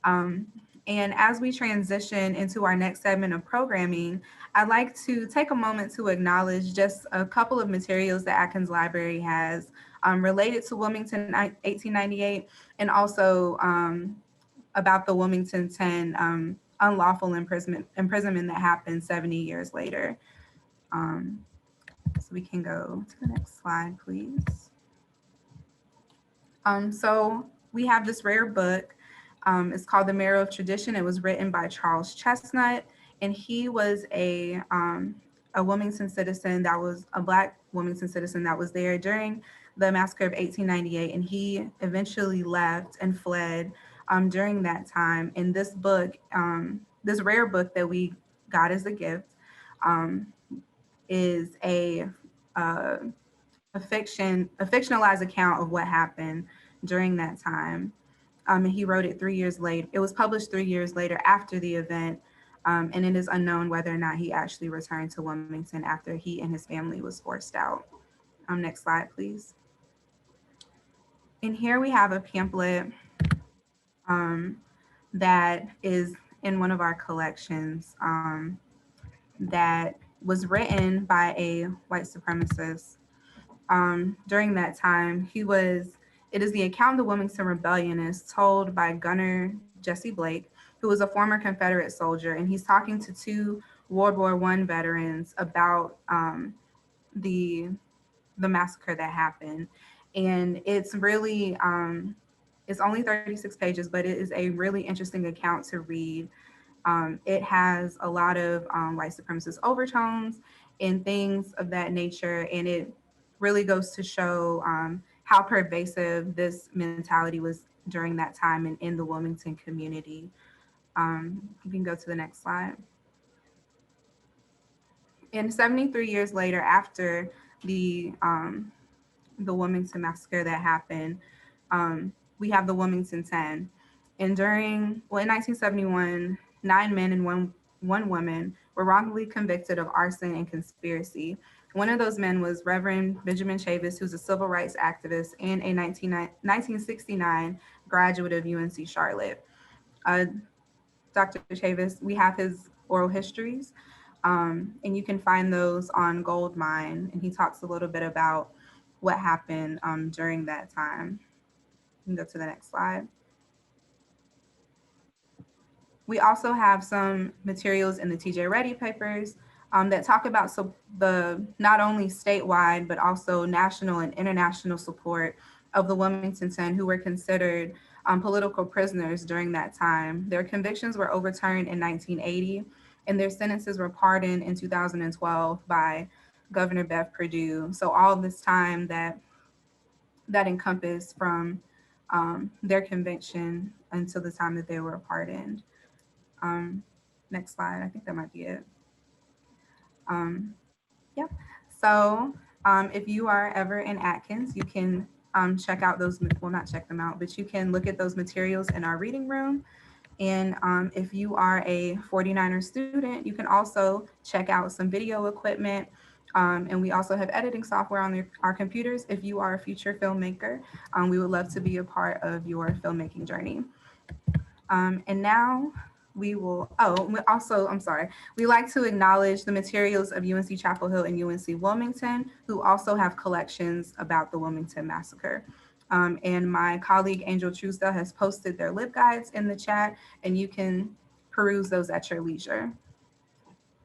And as we transition into our next segment of programming, I'd like to take a moment to acknowledge just a couple of materials that Atkins Library has related to Wilmington 1898, and also about the Wilmington 10 unlawful imprisonment that happened 70 years later. So we can go to the next slide, please. So we have this rare book. It's called The Marrow of Tradition. It was written by Charles Chestnut, and he was a Wilmington citizen that was a Black Wilmington citizen that was there during the massacre of 1898, and he eventually left and fled during that time. And this book, this rare book that we got as a gift, is a fictionalized account of what happened during that time. And he wrote it 3 years later. It was published 3 years later after the event, and it is unknown whether or not he actually returned to Wilmington after he and his family was forced out. Next slide, please. And here we have a pamphlet that is in one of our collections that was written by a white supremacist. During that time, it is the account of the Wilmington Rebellion is told by Gunner Jesse Blake, who was a former Confederate soldier, and he's talking to two World War I veterans about the massacre that happened. And it's really, it's only 36 pages, but it is a really interesting account to read. It has a lot of white supremacist overtones and things of that nature, and it really goes to show how pervasive this mentality was during that time and in the Wilmington community. You can go to the next slide. And 73 years later, after the Wilmington Massacre that happened, we have the Wilmington 10. And in 1971, 9 men and one woman were wrongfully convicted of arson and conspiracy. One of those men was Reverend Benjamin Chavis, who's a civil rights activist and a 1969 graduate of UNC Charlotte. Dr. Chavis, we have his oral histories, and you can find those on Goldmine, and he talks a little bit about what happened during that time. You can go to the next slide. We also have some materials in the TJ Reddy papers that talk about the not only statewide, but also national and international support of the Wilmington 10, who were considered political prisoners during that time. Their convictions were overturned in 1980, and their sentences were pardoned in 2012 by Governor Bev Perdue. So all this time that encompassed from their conviction until the time that they were pardoned. Next slide, I think that might be it. Yep. So if you are ever in Atkins, you can check out those, well, not check them out, but you can look at those materials in our reading room. And if you are a 49er student, you can also check out some video equipment. And we also have editing software on our computers. If you are a future filmmaker, we would love to be a part of your filmmaking journey. And now we will, we like to acknowledge the materials of UNC Chapel Hill and UNC Wilmington, who also have collections about the Wilmington Massacre. And my colleague Angel Truesdale has posted their LibGuides in the chat, and you can peruse those at your leisure.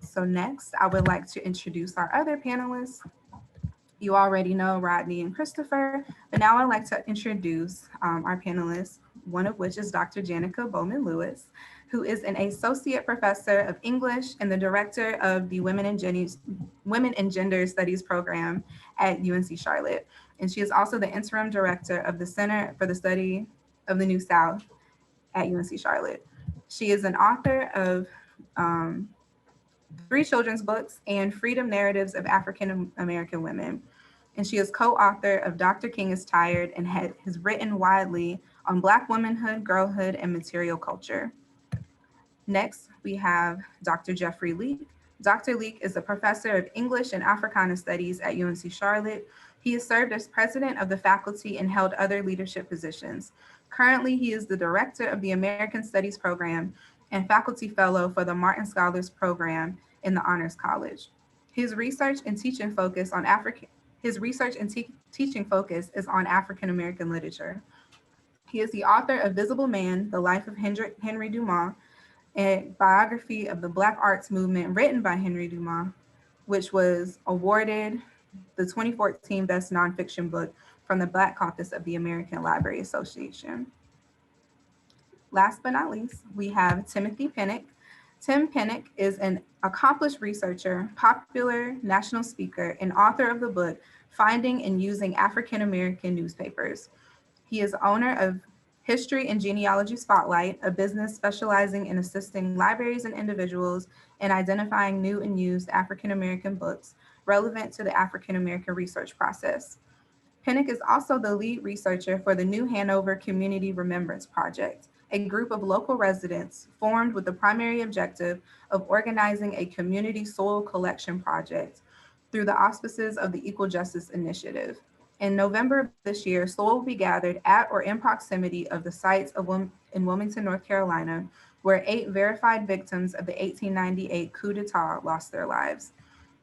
So next, I would like to introduce our other panelists. You already know Rodney and Christopher, but now I'd like to introduce our panelists, one of which is Dr. Janica Bowman-Lewis, who is an associate professor of English and the director of the Women and Gender Studies program at UNC Charlotte. And she is also the interim director of the Center for the Study of the New South at UNC Charlotte. She is an author of 3 children's books and freedom narratives of African American women. And she is co-author of Dr. King is Tired and has written widely on Black womanhood, girlhood, and material culture. Next, we have Dr. Jeffrey Leek. Dr. Leek is a professor of English and Africana Studies at UNC Charlotte. He has served as president of the faculty and held other leadership positions. Currently, he is the director of the American Studies program and faculty fellow for the Martin Scholars Program in the Honors College. His research and teaching focus is on African American literature. He is the author of Visible Man, The Life of Henry Dumas, a biography of the Black arts movement written by Henry Dumas, which was awarded the 2014 Best Nonfiction Book from the Black Caucus of the American Library Association. Last but not least, we have Timothy Pinnock. Tim Pinnock is an accomplished researcher, popular national speaker, and author of the book, Finding and Using African American Newspapers. He is owner of History and Genealogy Spotlight, a business specializing in assisting libraries and individuals in identifying new and used African American books relevant to the African American research process. Pinnock is also the lead researcher for the New Hanover Community Remembrance Project, a group of local residents formed with the primary objective of organizing a community soil collection project through the auspices of the Equal Justice Initiative. In November of this year, soil will be gathered at or in proximity of the sites in Wilmington, North Carolina, where 8 verified victims of the 1898 coup d'etat lost their lives.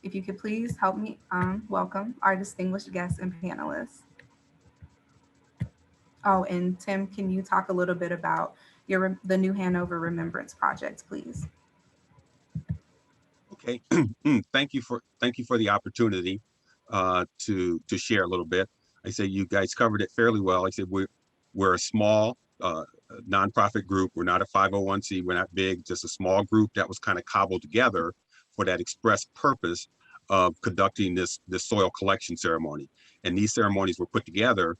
If you could please help me welcome our distinguished guests and panelists. Oh, and Tim, can you talk a little bit about the New Hanover Remembrance Project, please? Okay, thank you for the opportunity to share a little bit. I say you guys covered it fairly well. I said we're a small nonprofit group. We're not a 501c. We're not big. Just a small group that was kind of cobbled together for that express purpose of conducting this soil collection ceremony. And these ceremonies were put together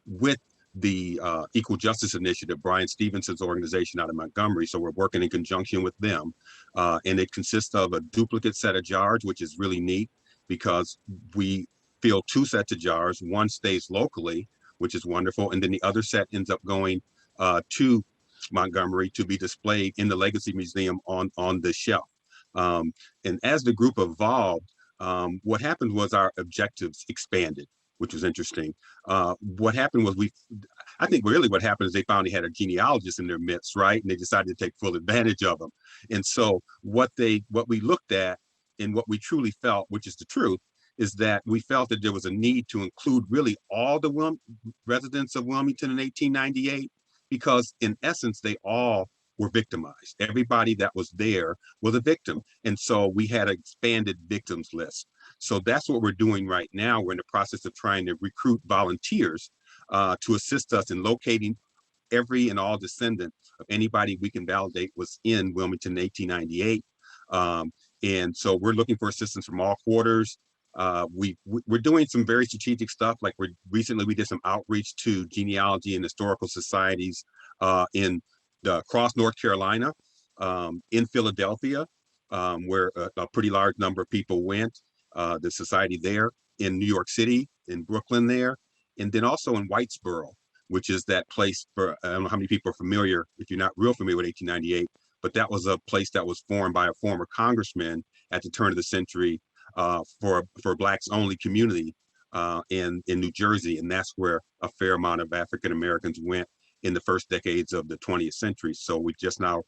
with the Equal Justice Initiative, Brian Stevenson's organization out of Montgomery. So we're working in conjunction with them. And it consists of a duplicate set of jars, which is really neat because we fill 2 sets of jars. One stays locally, which is wonderful. And then the other set ends up going to Montgomery to be displayed in the Legacy Museum on the shelf. And as the group evolved, what happened was our objectives expanded, which was interesting. What happened was I think really what happened is they finally had a genealogist in their midst, right? And they decided to take full advantage of them. And so what we looked at and what we truly felt, which is the truth, is that we felt that there was a need to include really all the residents of Wilmington in 1898, because in essence, they all were victimized. Everybody that was there was a victim. And so we had an expanded victims list. So that's what we're doing right now. We're in the process of trying to recruit volunteers to assist us in locating every and all descendant of anybody we can validate was in Wilmington in 1898. And so we're looking for assistance from all quarters. We're doing some very strategic stuff. Like recently we did some outreach to genealogy and historical societies in across North Carolina, in Philadelphia, where a pretty large number of people went, the society there, in New York City, in Brooklyn there, and then also in Whitesboro, which is that place for, I don't know how many people are familiar, if you're not real familiar with 1898, but that was a place that was formed by a former congressman at the turn of the century for Blacks only community in New Jersey. And that's where a fair amount of African Americans went in the first decades of the 20th century. So we just now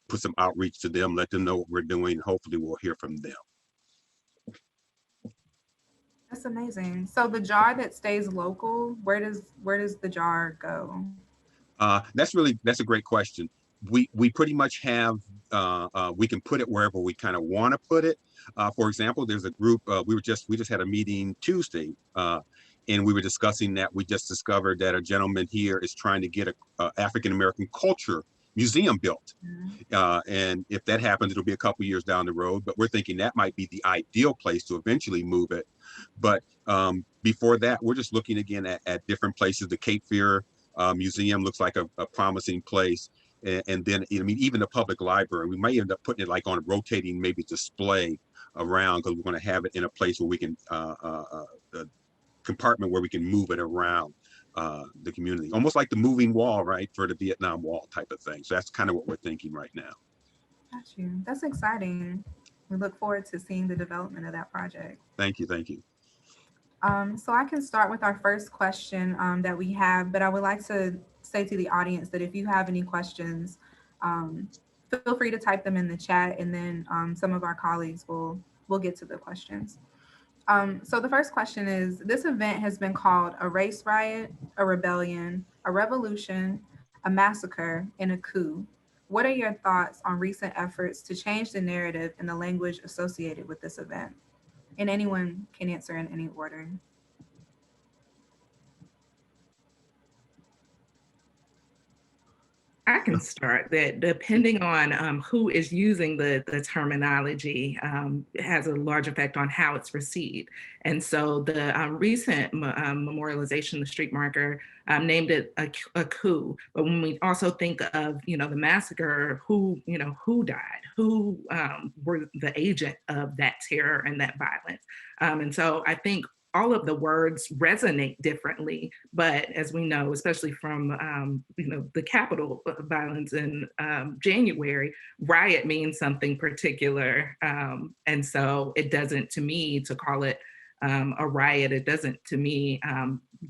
put some outreach to them, let them know what we're doing. Hopefully we'll hear from them. That's amazing. So the jar that stays local, where does the jar go? That's a great question. We pretty much have, we can put it wherever we kind of want to put it. For example, there's a group, we just had a meeting Tuesday, and we were discussing that we just discovered that a gentleman here is trying to get a African-American culture museum built. And if that happens, it'll be a couple years down the road, but we're thinking that might be the ideal place to eventually move it. But before that, we're just looking again at different places. The Cape Fear Museum looks like a promising place. And then, I mean, even the public library, we might end up putting it like on a rotating maybe display around, because we're going to have it in a place where we can, compartment where we can move it around. the community, almost like the moving wall, right, for the Vietnam Wall type of thing. So that's kind of what we're thinking right now. Got you. That's exciting. We look forward to seeing the development of that project. Thank you. Thank you. So I can start with our first question that we have, but I would like to say to the audience that if you have any questions, feel free to type them in the chat, and then some of our colleagues will get to the questions. So the first question is, this event has been called a race riot, a rebellion, a revolution, a massacre, and a coup. What are your thoughts on recent efforts to change the narrative and the language associated with this event? And anyone can answer in any order. I can start that. Depending on who is using the terminology has a large effect on how it's received. And so the recent memorialization, the street marker, named it a coup. But when we also think of, the massacre, who died, who were the agent of that terror and that violence. And so I think all of the words resonate differently, but as we know, especially from the Capitol violence in January, riot means something particular, and so it doesn't, to me, to call it a riot, it doesn't, to me,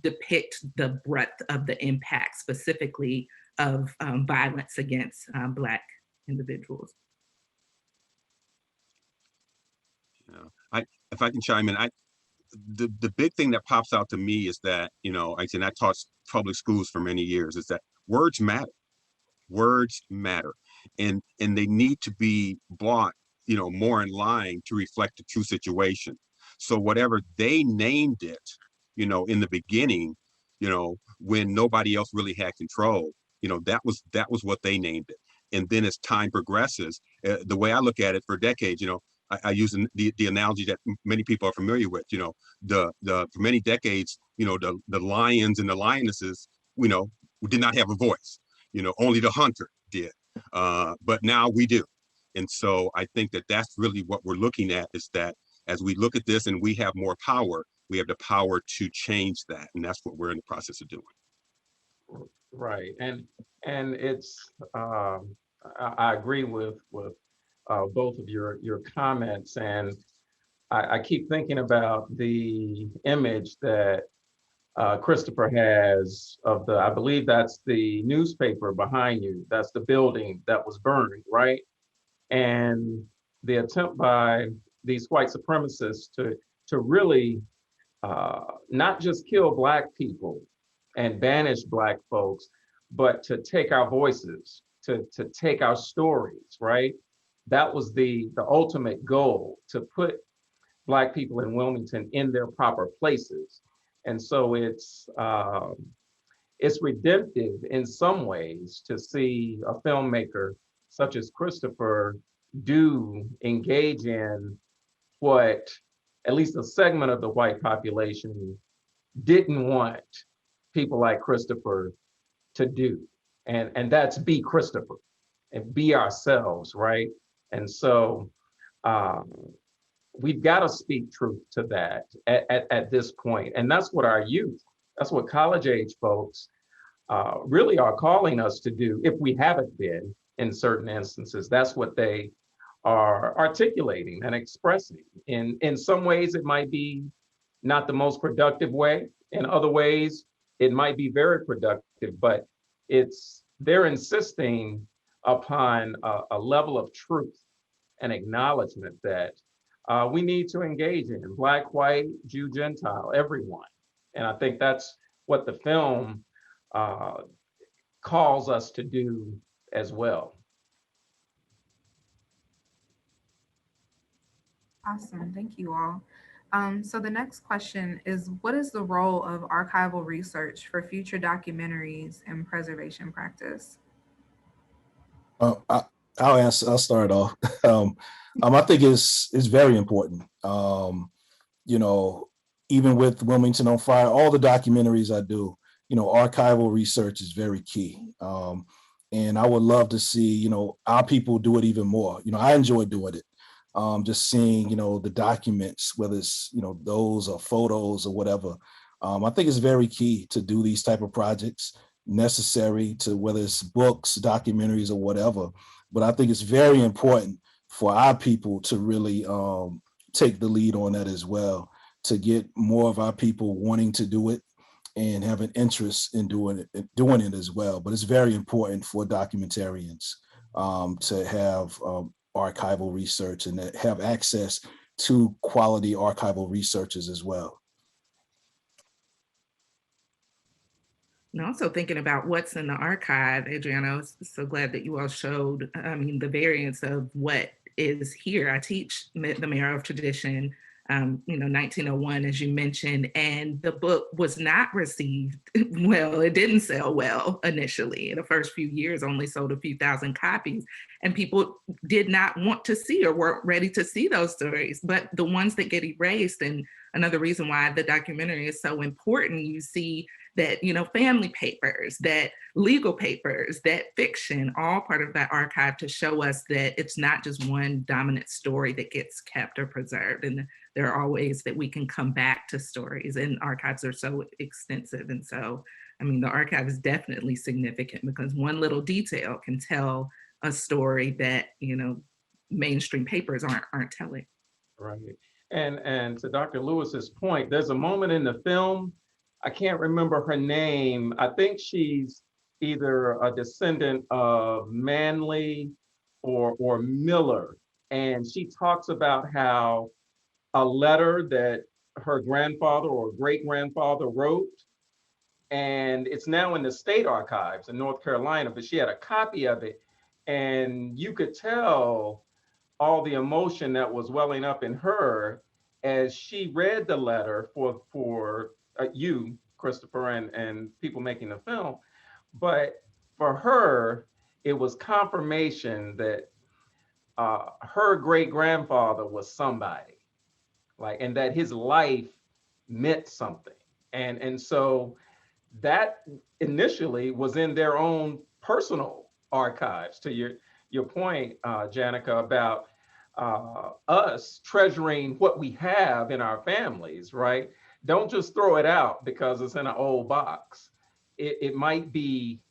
depict the breadth of the impact specifically of violence against Black individuals. If I can chime in, the big thing that pops out to me is that, I taught public schools for many years, is that words matter. Words matter. And they need to be brought, more in line to reflect the true situation. So whatever they named it, in the beginning, when nobody else really had control, that was what they named it. And then as time progresses, the way I look at it, for decades, I use the analogy that many people are familiar with. For many decades, the lions and the lionesses, did not have a voice. Only the hunter did. But now we do. And so I think that that's really what we're looking at, is that as we look at this and we have more power, we have the power to change that. And that's what we're in the process of doing. Right. And it's, I agree with both of your comments, and I keep thinking about the image that Christopher has of I believe that's the newspaper behind you, that's the building that was burned, right? And the attempt by these white supremacists to really not just kill Black people and banish Black folks, but to take our voices, to take our stories, right? That was the ultimate goal, to put Black people in Wilmington in their proper places. And so it's redemptive in some ways to see a filmmaker such as Christopher engage in what at least a segment of the white population didn't want people like Christopher to do. And that's be Christopher and be ourselves, right? And so we've got to speak truth to that at this point. And that's what our youth, that's what college age folks really are calling us to do. If we haven't been in certain instances, that's what they are articulating and expressing. In some ways, it might be not the most productive way. In other ways, it might be very productive, but they're insisting upon a level of truth and acknowledgement that we need to engage in, Black, white, Jew, Gentile, everyone. And I think that's what the film calls us to do as well. Awesome, thank you all. So the next question is, what is the role of archival research for future documentaries and preservation practice? I'll start off. I think it's very important. Even with Wilmington on Fire, all the documentaries I do, archival research is very key. And I would love to see, our people do it even more. I enjoy doing it. Just seeing, the documents, whether it's, those or photos or whatever, I think it's very key to do these type of projects, necessary to whether it's books, documentaries, or whatever. But I think it's very important for our people to really take the lead on that as well, to get more of our people wanting to do it and have an interest in doing it as well. But it's very important for documentarians to have archival research and have access to quality archival researchers as well. And also thinking about what's in the archive, Adriana, I was so glad that you all showed, the variance of what is here. I teach the Mirror of Tradition, 1901, as you mentioned, and the book was not received well. It didn't sell well initially. In the first few years, only sold a few thousand copies, and people did not want to see or weren't ready to see those stories. But the ones that get erased, and another reason why the documentary is so important, you see that, family papers, that legal papers, that fiction, all part of that archive to show us that it's not just one dominant story that gets kept or preserved. And there are all ways that we can come back to stories, and archives are so extensive. And so, the archive is definitely significant because one little detail can tell a story that, mainstream papers aren't telling. Right. And to Dr. Lewis's point, there's a moment in the film, I can't remember her name. I think she's either a descendant of Manley or Miller. And she talks about how a letter that her grandfather or great-grandfather wrote, and it's now in the state archives in North Carolina, but she had a copy of it. And you could tell all the emotion that was welling up in her as she read the letter for you, Christopher, and people making the film. But for her, it was confirmation that her great-grandfather was somebody, and that his life meant something. And so that initially was in their own personal archives. To your point, Janica, about us treasuring what we have in our families, right? Don't just throw it out because it's in an old box. It might be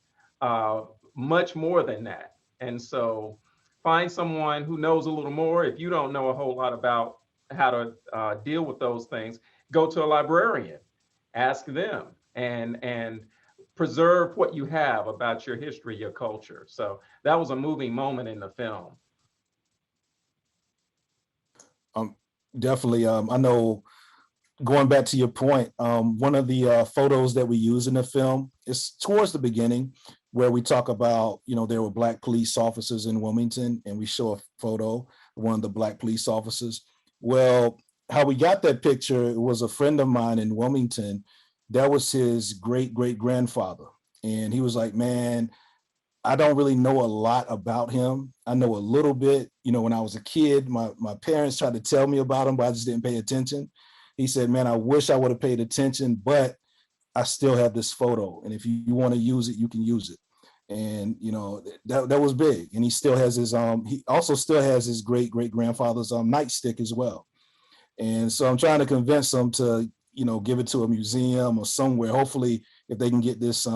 much more than that. And so find someone who knows a little more. If you don't know a whole lot about how to deal with those things, go to a librarian, ask them, and preserve what you have about your history, your culture. So that was a moving moment in the film. Definitely. I know, going back to your point, one of the photos that we use in the film is towards the beginning, where we talk about, there were Black police officers in Wilmington, and we show a photo of one of the Black police officers. Well, how we got that picture, it was a friend of mine in Wilmington. That was his great-great-grandfather. And he was like, man, I don't really know a lot about him. I know a little bit, when I was a kid, my parents tried to tell me about him, but I just didn't pay attention. He said, man, I wish I would have paid attention, but I still have this photo. And if you want to use it, you can use it. And, that was big. And he still has his, he also still has his great-great-grandfather's nightstick as well. And so I'm trying to convince them to, give it to a museum or somewhere. Hopefully, if they can get this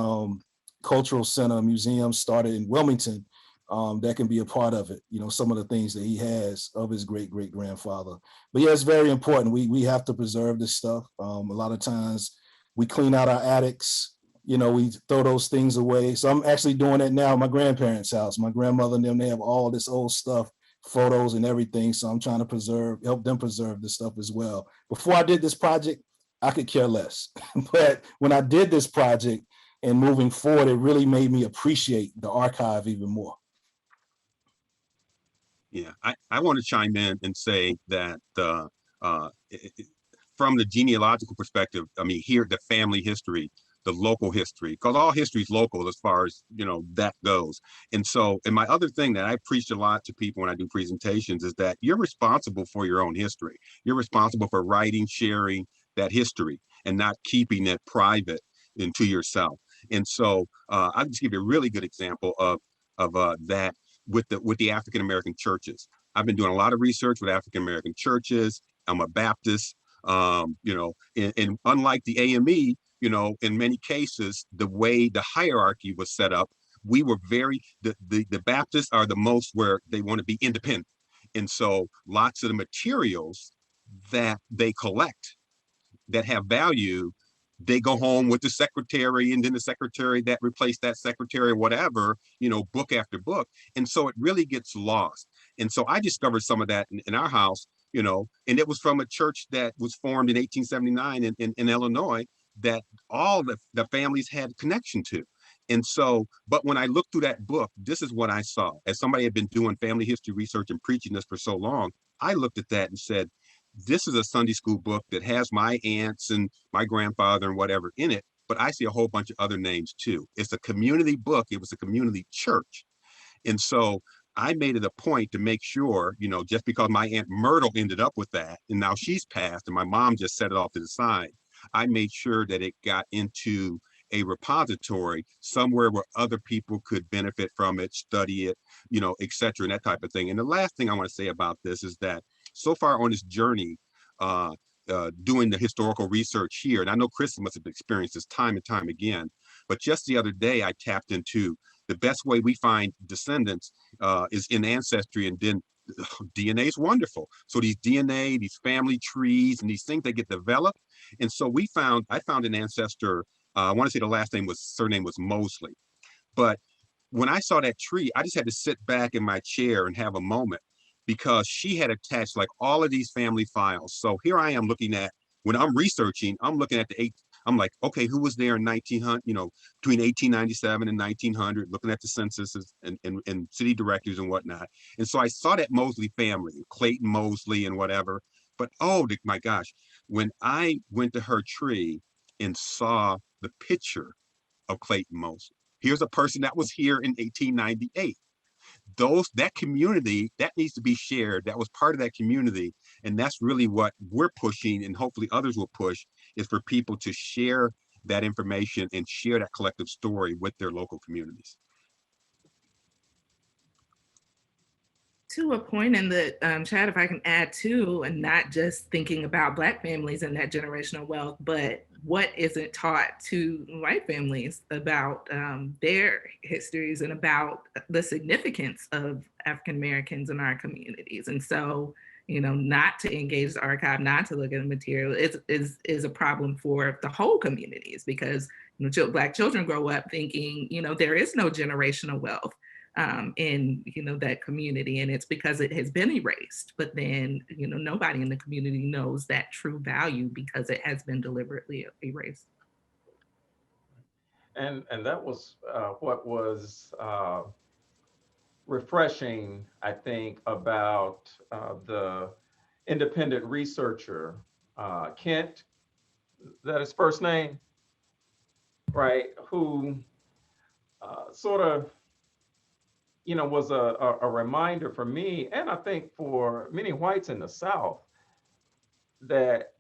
cultural center museum started in Wilmington, that can be a part of it. Some of the things that he has of his great-great-grandfather. But yeah, it's very important. We have to preserve this stuff. A lot of times we clean out our attics, we throw those things away. So I'm actually doing that now at my grandparents' house. My grandmother and them, they have all this old stuff, photos and everything. So I'm trying to help them preserve this stuff as well. Before I did this project, I could care less. But when I did this project and moving forward, it really made me appreciate the archive even more. Yeah, I want to chime in and say that from the genealogical perspective, here, the family history, the local history, because all history is local as far as, that goes. And my other thing that I preach a lot to people when I do presentations is that you're responsible for your own history. You're responsible for writing, sharing that history, and not keeping it private into yourself. And so I'll just give you a really good example of that with the African-American churches. I've been doing a lot of research with African-American churches. I'm a Baptist. You know, and unlike the AME, you know, in many cases, the way the hierarchy was set up, we were the Baptists are the most where they want to be independent. And so lots of the materials that they collect that have value, they go home with the secretary, and then the secretary that replaced that secretary or whatever, you know, book after book. And so it really gets lost. And so I discovered some of that in our house, you know, and it was from a church that was formed in 1879 in Illinois that all the families had connection to. And so, but when I looked through that book, this is what I saw. As somebody had been doing family history research and preaching this for so long, I looked at that and said, this is a Sunday school book that has my aunts and my grandfather and whatever in it, but I see a whole bunch of other names too. It's a community book. It was a community church. And so I made it a point to make sure, you know, just because my Aunt Myrtle ended up with that, and now she's passed, and my mom just set it off to the side, I made sure that it got into a repository somewhere where other people could benefit from it, study it, you know, et cetera, and that type of thing. And the last thing I want to say about this is that so far on this journey, doing the historical research here, and I know Chris must have experienced this time and time again, but just the other day I tapped into the best way we find descendants is in ancestry, and then DNA is wonderful. So these DNA, these family trees, and these things that get developed. And so I found an ancestor, I want to say the surname was Mosley. But when I saw that tree, I just had to sit back in my chair and have a moment, because she had attached like all of these family files. So here I am looking at, when I'm researching, I'm looking at I'm like, okay, who was there in 1900, you know, between 1897 and 1900, looking at the censuses and city directories and whatnot. And so I saw that Mosley family, Clayton Mosley and whatever. But oh my gosh, when I went to her tree and saw the picture of Clayton Mosley, here's a person that was here in 1898. That community that needs to be shared, that was part of that community, and that's really what we're pushing, and hopefully others will push, is for people to share that information and share that collective story with their local communities. To a point in the chat, if I can add too, and not just thinking about Black families and that generational wealth, but what isn't taught to white families about their histories and about the significance of African Americans in our communities. And so, you know, not to engage the archive, not to look at the material is a problem for the whole communities, because, you know, Black children grow up thinking, you know, there is no generational wealth in, you know, that community, and it's because it has been erased. But then, you know, nobody in the community knows that true value because it has been deliberately erased. And that was what was refreshing, I think, about the independent researcher, Kent, that his first name, right, who sort of, you know, was a reminder for me, and I think for many whites in the South, that,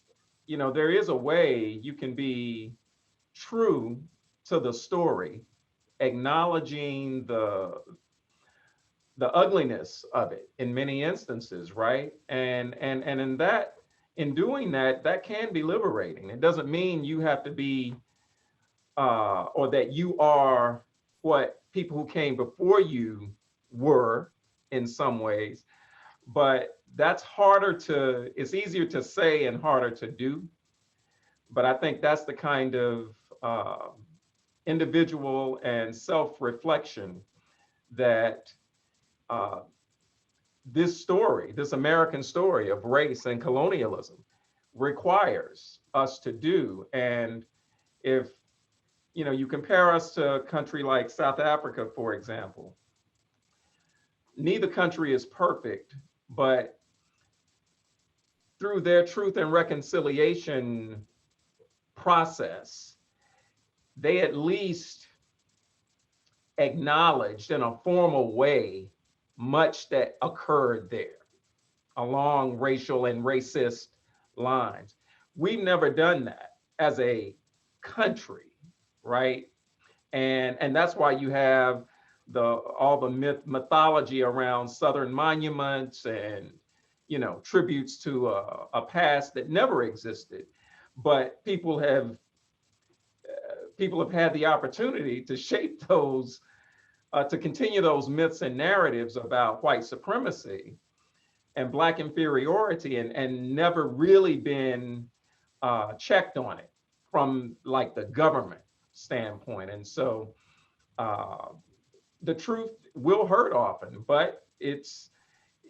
you know, there is a way you can be true to the story, acknowledging the ugliness of it in many instances, right? And in doing that, that can be liberating. It doesn't mean you have to be or that you are what people who came before you were in some ways, but that's it's easier to say and harder to do. But I think that's the kind of individual and self-reflection that this American story of race and colonialism requires us to do. And if, you know, you compare us to a country like South Africa, for example, neither country is perfect, but through their truth and reconciliation process, they at least acknowledged in a formal way much that occurred there along racial and racist lines. We've never done that as a country, right? And that's why you have all the mythology around Southern monuments and, tributes to a past that never existed, but people have had the opportunity to shape those, to continue those myths and narratives about white supremacy and Black inferiority, and never really been checked on it from like the government standpoint. And so the truth will hurt often, but it's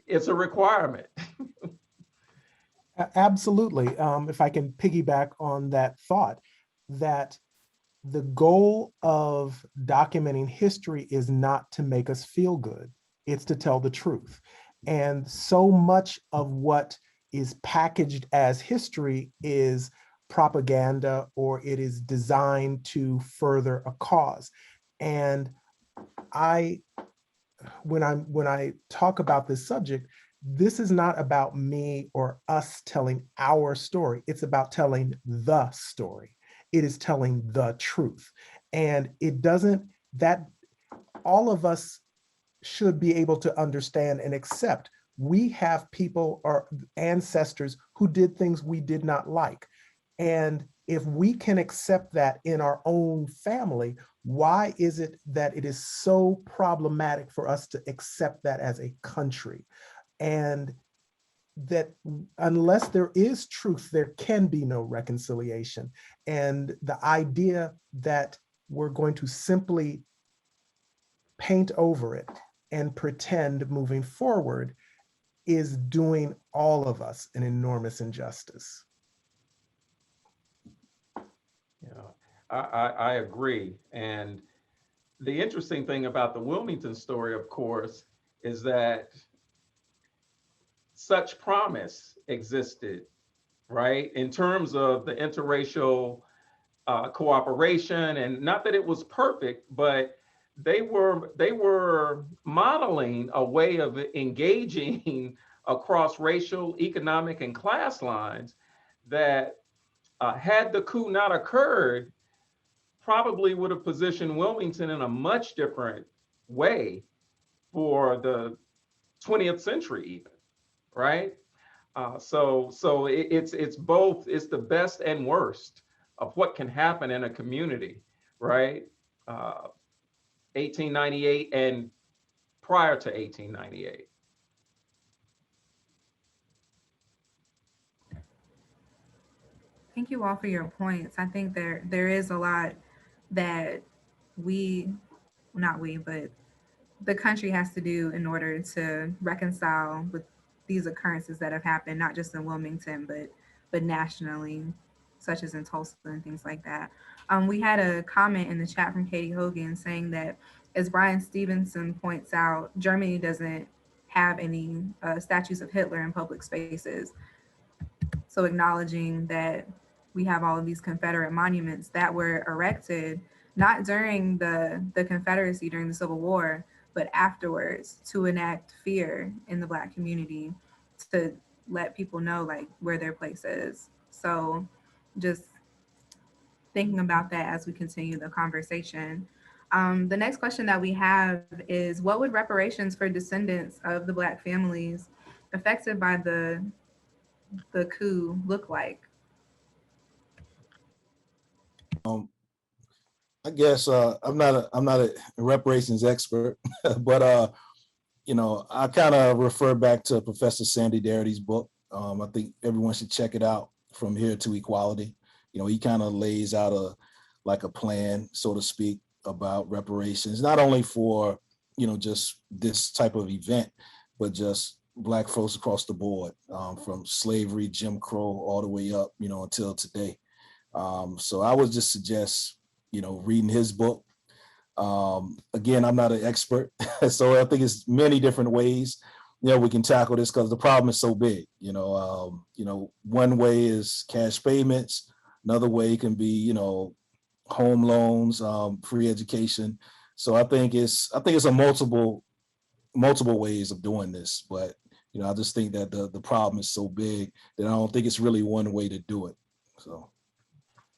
a requirement. Absolutely. If I can piggyback on that thought, that the goal of documenting history is not to make us feel good, it's to tell the truth. And so much of what is packaged as history is propaganda, or it is designed to further a cause. And when I talk about this subject, this is not about me or us telling our story. It's about telling the story. It is telling the truth. And it doesn't, that all of us should be able to understand and accept. We have people or ancestors who did things we did not like. And if we can accept that in our own family, why is it that it is so problematic for us to accept that as a country? And that unless there is truth, there can be no reconciliation. And the idea that we're going to simply paint over it and pretend moving forward is doing all of us an enormous injustice. I agree. And the interesting thing about the Wilmington story, of course, is that such promise existed, right? In terms of the interracial cooperation, and not that it was perfect, but they were modeling a way of engaging across racial, economic, and class lines that had the coup not occurred, probably would have positioned Wilmington in a much different way for the 20th century even, right? So it's both, it's the best and worst of what can happen in a community, right? 1898 and prior to 1898. Thank you all for your points. I think there is a lot that but the country has to do in order to reconcile with these occurrences that have happened, not just in Wilmington, but nationally, such as in Tulsa and things like that. We had a comment in the chat from Katie Hogan saying that, as Brian Stevenson points out, Germany doesn't have any statues of Hitler in public spaces. So acknowledging that we have all of these Confederate monuments that were erected not during the Confederacy during the Civil War, but afterwards, to enact fear in the Black community, to let people know like where their place is. So just thinking about that as we continue the conversation. The next question that we have is, what would reparations for descendants of the Black families affected by the coup look like? I guess I'm not a reparations expert, but I kind of refer back to Professor Sandy Darity's book. I think everyone should check it out, From Here to Equality. He kind of lays out a plan, so to speak, about reparations, not only for just this type of event, but just Black folks across the board, from slavery, Jim Crow, all the way up, until today. So I would just suggest, reading his book. Again, I'm not an expert, so I think it's many different ways, we can tackle this, because the problem is so big. One way is cash payments. Another way can be, home loans, free education. So I think it's a multiple ways of doing this, but I just think that the problem is so big that I don't think it's really one way to do it. So.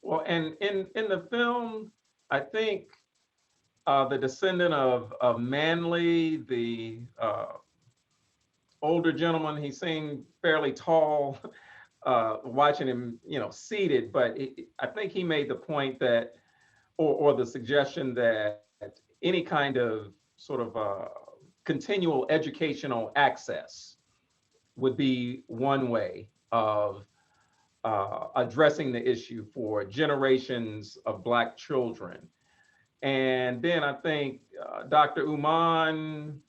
Well, and in the film, I think the descendant of Manley, the older gentleman. He seemed fairly tall, watching him, seated. But I think he made the point that, or the suggestion that any kind of sort of continual educational access would be one way of addressing the issue for generations of Black children. And then I think Dr. Uman,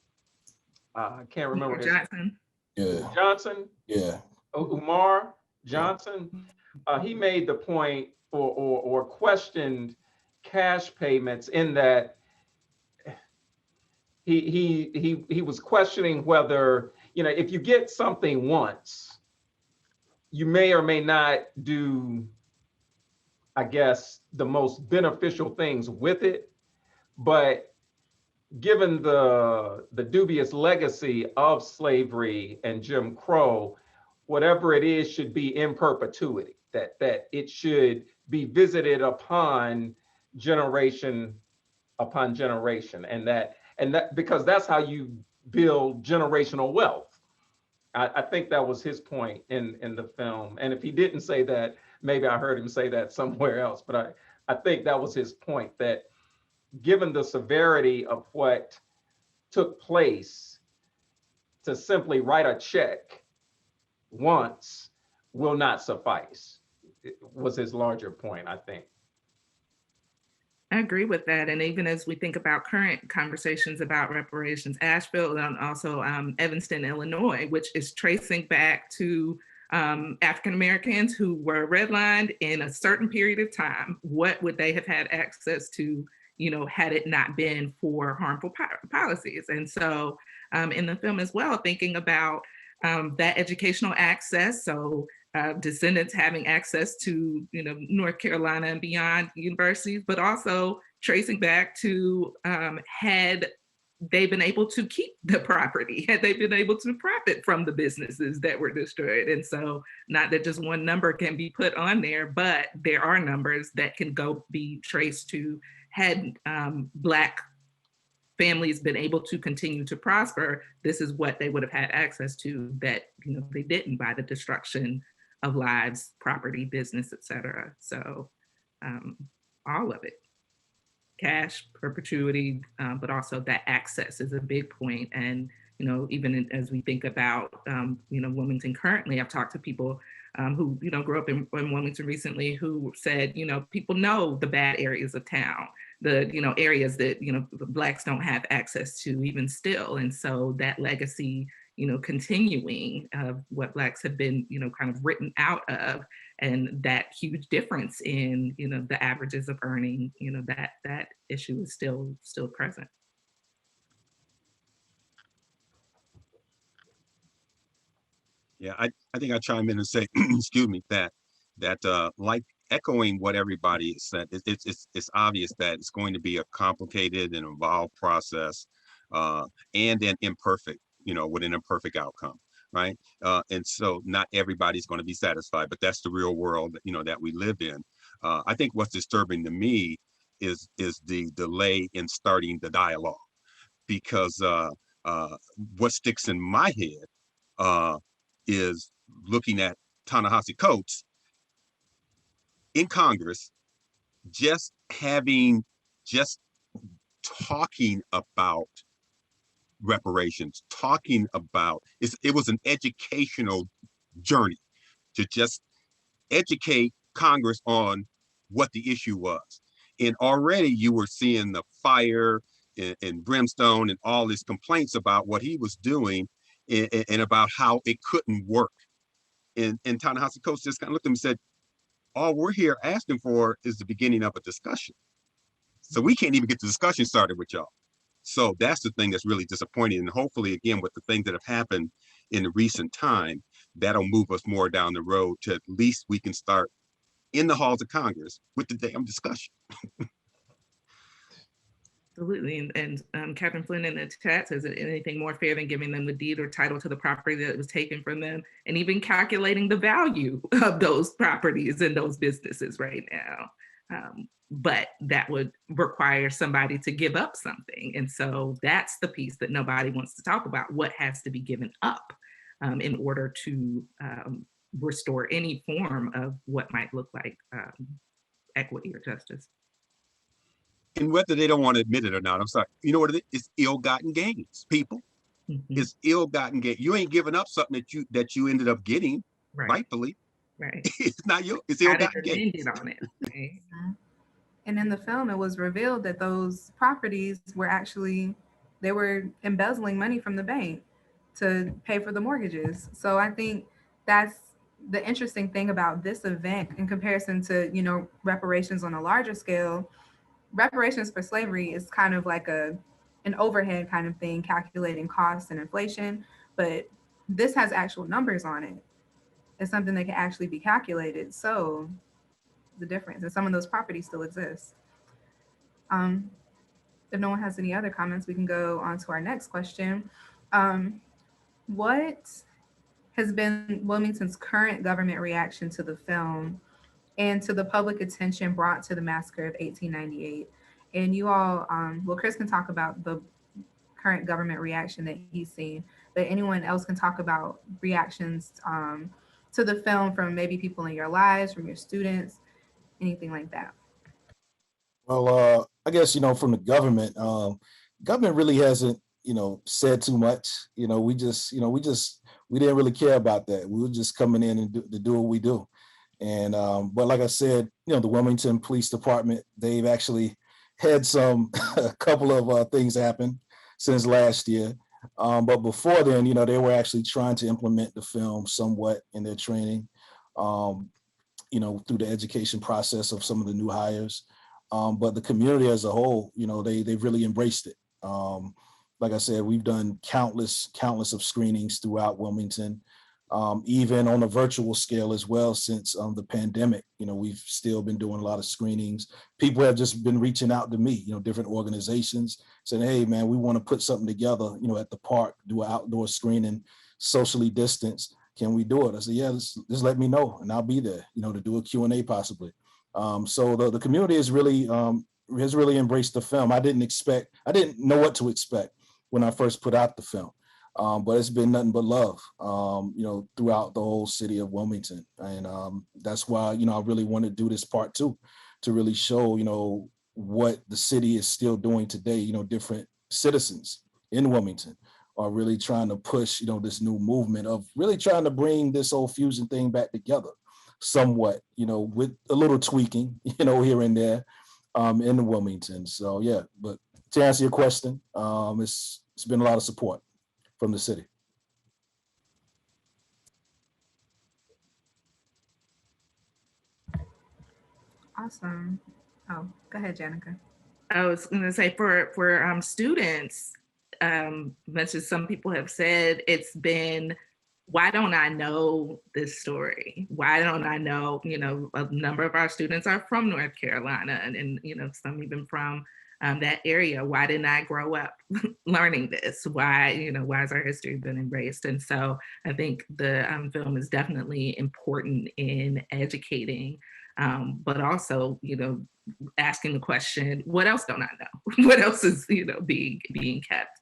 I can't remember his Johnson. Yeah. Johnson. Yeah. Umar Johnson. He made the point or questioned cash payments in that he was questioning whether, if you get something once, you may or may not do, I guess, the most beneficial things with it. But given the dubious legacy of slavery and Jim Crow, whatever it is should be in perpetuity, that it should be visited upon generation upon generation, and that because that's how you build generational wealth. I think that was his point in the film. And if he didn't say that, maybe I heard him say that somewhere else, but I think that was his point, that given the severity of what took place, to simply write a check once will not suffice. It was his larger point, I think. I agree with that. And even as we think about current conversations about reparations, Asheville and also Evanston, Illinois, which is tracing back to African Americans who were redlined in a certain period of time, what would they have had access to, had it not been for harmful policies? And so in the film as well, thinking about that educational access. So Descendants having access to, North Carolina and beyond universities, but also tracing back to had they been able to keep the property, had they been able to profit from the businesses that were destroyed. And so not that just one number can be put on there, but there are numbers that can be traced to had Black families been able to continue to prosper, this is what they would have had access to that, they didn't, by the destruction of lives, property, business, et cetera. So all of it, cash, perpetuity, but also that access is a big point. And, even as we think about, Wilmington currently, I've talked to people who, grew up in Wilmington recently who said, people know the bad areas of town, the, areas that, the Blacks don't have access to even still. And so that legacy, continuing of what Blacks have been, kind of written out of, and that huge difference in, the averages of earning, that issue is still present. Yeah, I think I chime in and say, excuse me, that like echoing what everybody said, it's obvious that it's going to be a complicated and involved process, and an imperfect, with an imperfect outcome, right? And so not everybody's going to be satisfied, but that's the real world, that we live in. I think what's disturbing to me is the delay in starting the dialogue, because what sticks in my head is looking at Ta-Nehisi Coates in Congress, just talking about reparations, talking about it was an educational journey to just educate Congress on what the issue was. And already you were seeing the fire and brimstone and all these complaints about what he was doing, and about how it couldn't work. And Ta-Nehisi Coates just kind of looked at him and said, all we're here asking for is the beginning of a discussion. So we can't even get the discussion started with y'all. So that's the thing that's really disappointing. And hopefully, again, with the things that have happened in the recent time, that'll move us more down the road to at least we can start in the halls of Congress with the damn discussion. Absolutely. And Captain Flynn in the chat says, anything more fair than giving them the deed or title to the property that was taken from them, and even calculating the value of those properties and those businesses right now. But that would require somebody to give up something. And so that's the piece that nobody wants to talk about. What has to be given up in order to restore any form of what might look like equity or justice. And whether they don't want to admit it or not, I'm sorry, you know what it is? It's ill-gotten gains, people. It's ill-gotten gain. You ain't giving up something that you ended up getting rightfully. Right. It's not your, it's ill-gotten gains. On it. Right? And in the film, it was revealed that those properties were actually, they were embezzling money from the bank to pay for the mortgages. So I think that's the interesting thing about this event in comparison to, you know, reparations on a larger scale. Reparations for slavery is kind of like an overhead kind of thing, calculating costs and inflation, but this has actual numbers on it. It's something that can actually be calculated. So the difference, and some of those properties still exist. If no one has any other comments, we can go on to our next question. What has been Wilmington's current government reaction to the film and to the public attention brought to the massacre of 1898? And you all, well, Chris can talk about the current government reaction that he's seen, but anyone else can talk about reactions to the film from maybe people in your lives, from your students, anything like that. Well, I guess, you know, from the government, government really hasn't, you know, said too much. You know, we didn't really care about that. We were just coming in and to do what we do. And, but like I said, you know, the Wilmington Police Department, they've actually had a couple of things happen since last year. But before then, you know, they were actually trying to implement the film somewhat in their training, you know, through the education process of some of the new hires. But the community as a whole, you know, they've really embraced it. Like I said, we've done countless of screenings throughout Wilmington, even on a virtual scale as well since the pandemic. You know, we've still been doing a lot of screenings. People have just been reaching out to me, you know, different organizations saying, hey, man, we want to put something together, you know, at the park, do an outdoor screening, socially distanced. Can we do it? I said, yeah, just let me know and I'll be there, you know, to do a Q&A possibly. So the community has really embraced the film. I didn't know what to expect when I first put out the film, but it's been nothing but love, you know, throughout the whole city of Wilmington. And that's why, you know, I really want to do this part too, to really show, you know, what the city is still doing today. You know, different citizens in Wilmington are really trying to push, you know, this new movement of really trying to bring this whole fusion thing back together somewhat, you know, with a little tweaking, you know, here and there in Wilmington. So yeah, but to answer your question, it's been a lot of support from the city. Awesome. Oh, go ahead, Janica. I was going to say for students, much as some people have said, it's been, why don't I know this story? Why don't I know, you know, a number of our students are from North Carolina and you know, some even from that area. Why didn't I grow up learning this? Why, you know, why has our history been erased? And so I think the film is definitely important in educating, but also, you know, asking the question, what else don't I know? What else is, you know, being kept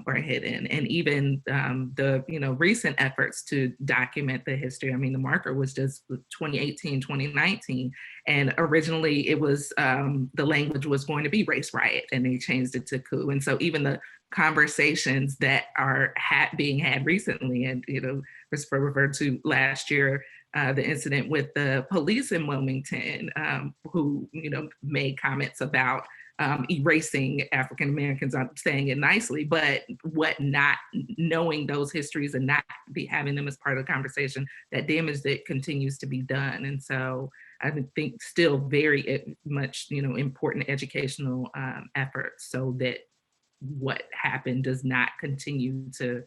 or hidden? And even the, you know, recent efforts to document the history. I mean, the marker was just 2018, 2019. And originally it was, the language was going to be race riot and they changed it to coup. And so even the conversations that are being had recently, and, you know, Christopher referred to last year, the incident with the police in Wilmington, who, you know, made comments about erasing African Americans. I'm saying it nicely, but what not knowing those histories and not having them as part of the conversation, that damage that continues to be done. And so I think still very much, you know, important educational efforts so that what happened does not continue to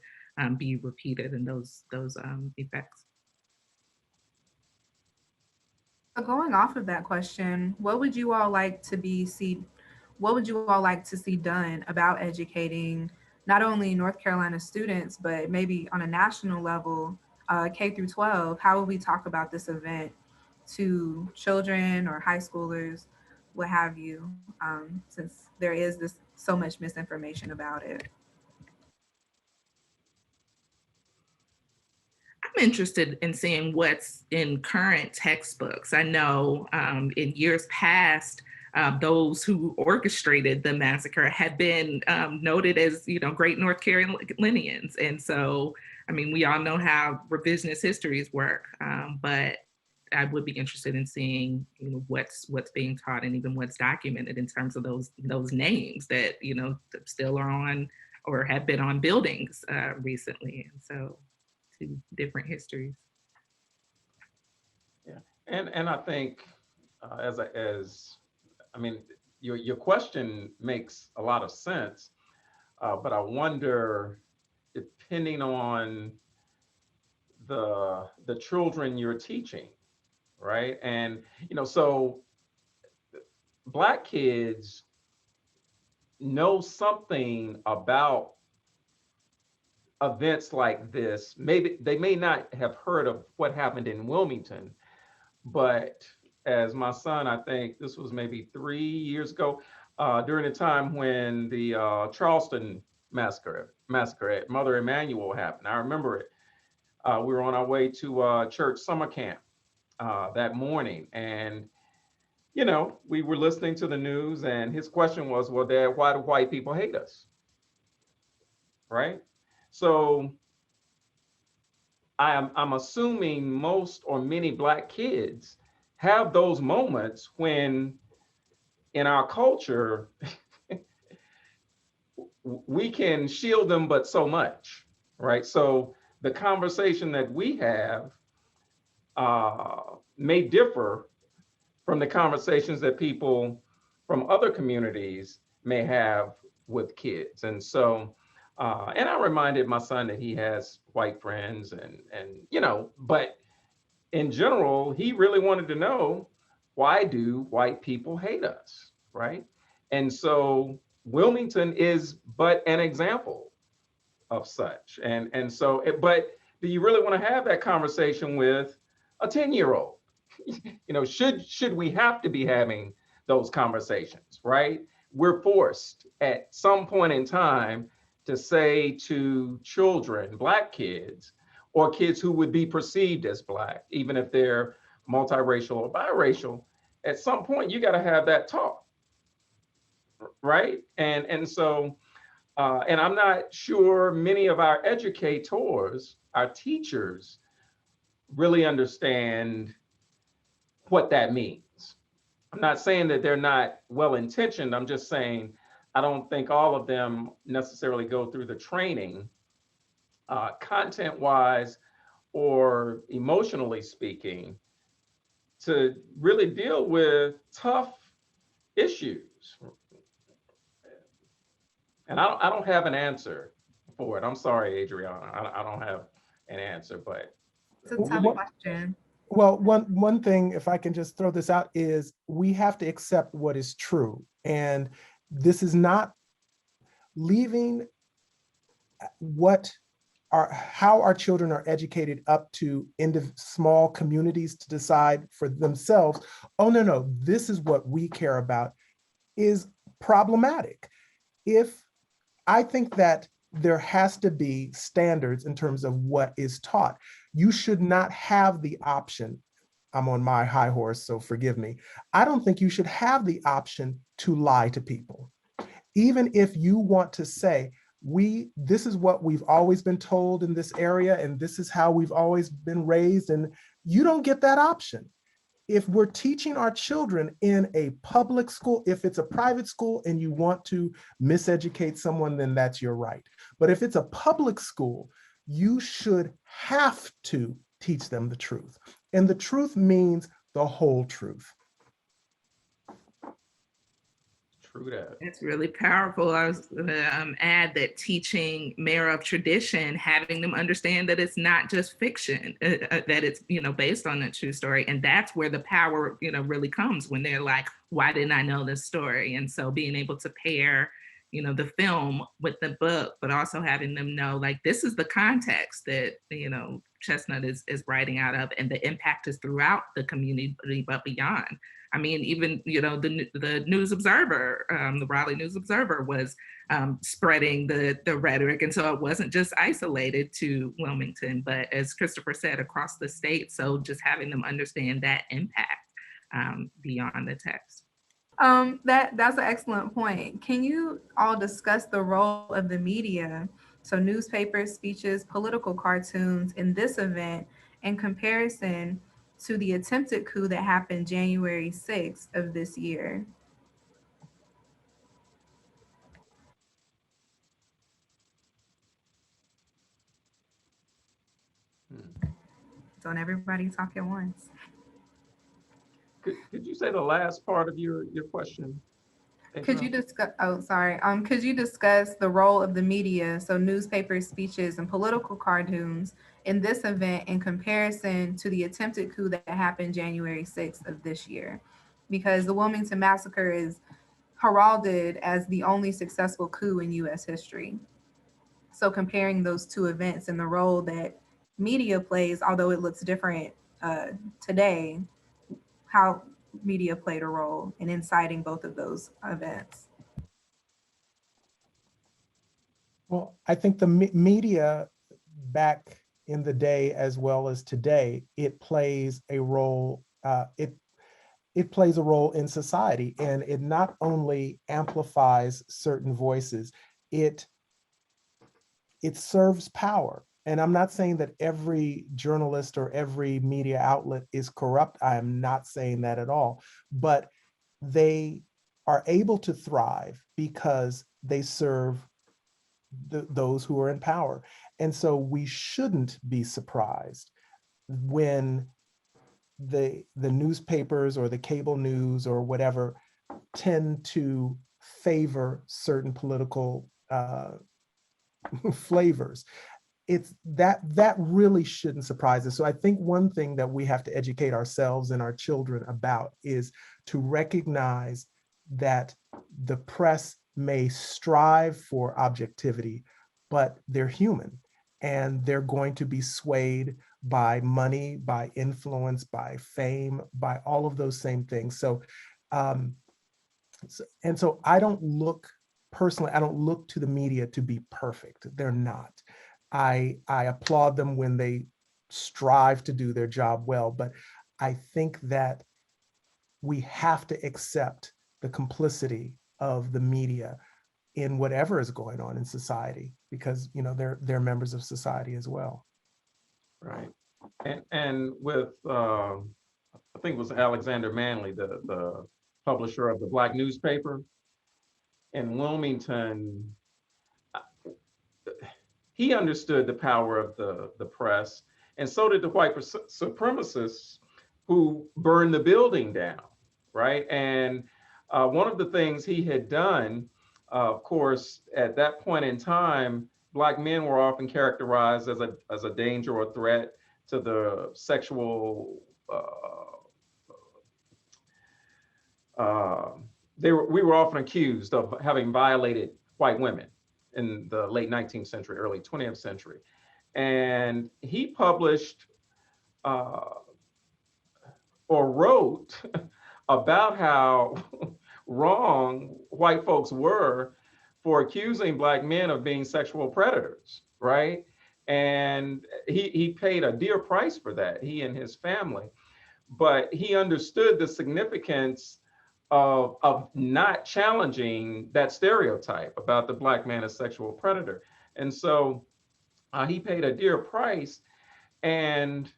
be repeated in those effects. So going off of that question, what would you all like to see done about educating not only North Carolina students, but maybe on a national level, K through 12? How will we talk about this event to children or high schoolers, what have you, since there is so much misinformation about it. I'm interested in seeing what's in current textbooks. I know in years past, those who orchestrated the massacre had been noted as, great North Carolinians. And so, I mean, we all know how revisionist histories work, but I would be interested in seeing, what's being taught and even what's documented in terms of those names that, still are on or have been on buildings recently. And so, two different histories. Yeah, and I think I mean, your question makes a lot of sense, but I wonder, depending on the children you're teaching, right? And so Black kids know something about events like this. Maybe they may not have heard of what happened in Wilmington, but as my son, I think this was maybe 3 years ago, during the time when the Charleston massacre at Mother Emanuel happened. I remember it. We were on our way to church summer camp that morning, and we were listening to the news, and his question was, "Well, Dad, why do white people hate us?" Right? So I'm assuming most or many Black kids have those moments when in our culture, we can shield them, but so much, right? So the conversation that we have may differ from the conversations that people from other communities may have with kids. And so, and I reminded my son that he has white friends and but in general, he really wanted to know, why do white people hate us, right? And so Wilmington is but an example of such. And so, but do you really want to have that conversation with a 10-year-old? Should we have to be having those conversations, right? We're forced at some point in time to say to children, Black kids, or kids who would be perceived as Black, even if they're multiracial or biracial, at some point you got to have that talk, right? And so, and I'm not sure many of our educators, our teachers, really understand what that means. I'm not saying that they're not well-intentioned. I'm just saying I don't think all of them necessarily go through the training, content-wise or emotionally speaking, to really deal with tough issues. And I don't have an answer for it. I'm sorry, Adriana. I don't have an answer, but it's a tough question. Well, one thing, if I can just throw this out, is we have to accept what is true. And this is not leaving how our children are educated up to small communities to decide for themselves. Oh, no, this is what we care about, is problematic. I think that there has to be standards in terms of what is taught. You should not have the option. I'm on my high horse, so forgive me. I don't think you should have the option to lie to people. Even if you want to say, this is what we've always been told in this area, and this is how we've always been raised, and you don't get that option. If we're teaching our children in a public school, if it's a private school and you want to miseducate someone, then that's your right. But if it's a public school, you should have to teach them the truth. And the truth means the whole truth. True that. That's really powerful. I was going to add that teaching Mayor of Tradition, having them understand that it's not just fiction, that it's, based on a true story. And that's where the power, really comes, when they're like, why didn't I know this story? And so being able to pair, the film with the book, but also having them know, like, this is the context that, Chestnut is writing out of, and the impact is throughout the community, but beyond. I mean, even, you know, the News Observer, the Raleigh News Observer was spreading the rhetoric. And so it wasn't just isolated to Wilmington, but as Christopher said, across the state. So just having them understand that impact beyond the text. That's an excellent point. Can you all discuss the role of the media, so newspapers, speeches, political cartoons, in this event in comparison to the attempted coup that happened January 6th of this year? Don't everybody talk at once. Could you say the last part of your question? Could you discuss, oh, sorry. Could you discuss the role of the media, so newspapers, speeches, and political cartoons in this event in comparison to the attempted coup that happened January 6th of this year? Because the Wilmington Massacre is heralded as the only successful coup in US history. So comparing those two events and the role that media plays, although it looks different today, how media played a role in inciting both of those events. Well, I think the media back in the day as well as today, it plays a role. It plays a role in society, and it not only amplifies certain voices, it serves power. And I'm not saying that every journalist or every media outlet is corrupt. I am not saying that at all. But they are able to thrive because they serve those who are in power. And so we shouldn't be surprised when the newspapers or the cable news or whatever tend to favor certain political flavors. It's that really shouldn't surprise us. So I think one thing that we have to educate ourselves and our children about is to recognize that the press may strive for objectivity, but they're human and they're going to be swayed by money, by influence, by fame, by all of those same things. So, and so I don't look to the media to be perfect. They're not. I applaud them when they strive to do their job well, but I think that we have to accept the complicity of the media in whatever is going on in society, because they're members of society as well. Right. And with I think it was Alexander Manley, the publisher of the Black newspaper in Wilmington, he understood the power of the press, and so did the white supremacists who burned the building down, right? And one of the things he had done, of course, at that point in time, Black men were often characterized as a danger or threat to the sexual. We were often accused of having violated white women in the late 19th century, early 20th century. And he published or wrote about how wrong white folks were for accusing Black men of being sexual predators, right? And he paid a dear price for that, he and his family. But he understood the significance of not challenging that stereotype about the Black man as sexual predator. And so he paid a dear price, and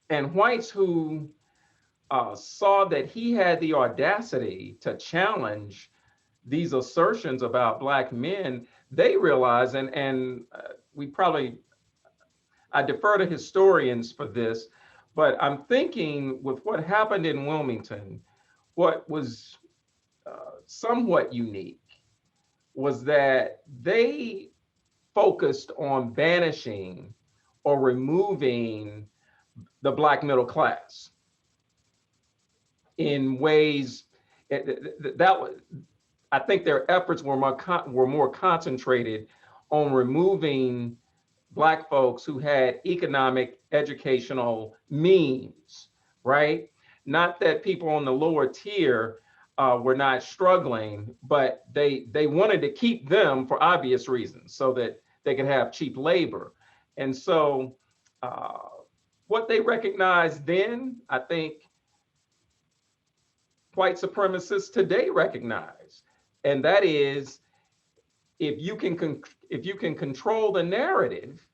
whites who saw that he had the audacity to challenge these assertions about Black men, they realized, and we probably, I defer to historians for this, but I'm thinking with what happened in Wilmington, what was somewhat unique was that they focused on banishing or removing the Black middle class in ways that I think their efforts were more concentrated on removing Black folks who had economic educational means, right? Not that people on the lower tier were not struggling, but they wanted to keep them for obvious reasons so that they could have cheap labor. And so what they recognized then, I think white supremacists today recognize, and that is if you can control the narrative,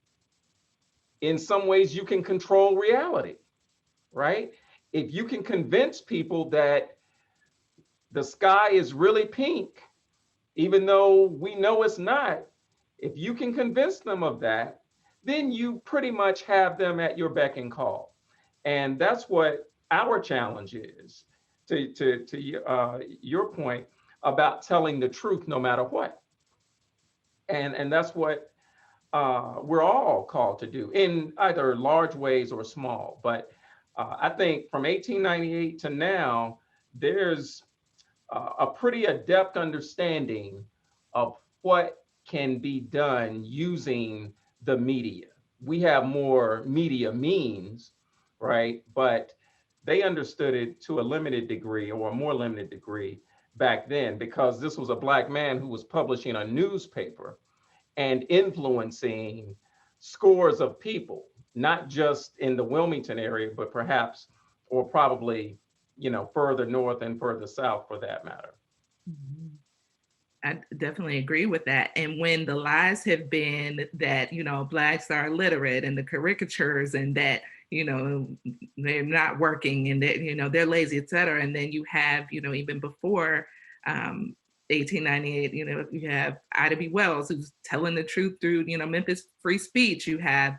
in some ways you can control reality, right? If you can convince people that the sky is really pink, even though we know it's not, if you can convince them of that, then you pretty much have them at your beck and call. And that's what our challenge is, to your point about telling the truth no matter what. And that's what we're all called to do in either large ways or small. But I think from 1898 to now, there's a pretty adept understanding of what can be done using the media. We have more media means, right? But they understood it to a limited degree, or a more limited degree back then, because this was a Black man who was publishing a newspaper and influencing scores of people, not just in the Wilmington area, but perhaps, or probably, further north and further south for that matter. I definitely agree with that. And when the lies have been that, Blacks are illiterate, and the caricatures, and that, they're not working, and that, they're lazy, et cetera. And then you have, even before 1898, you have Ida B. Wells, who's telling the truth through, Memphis Free Speech. You have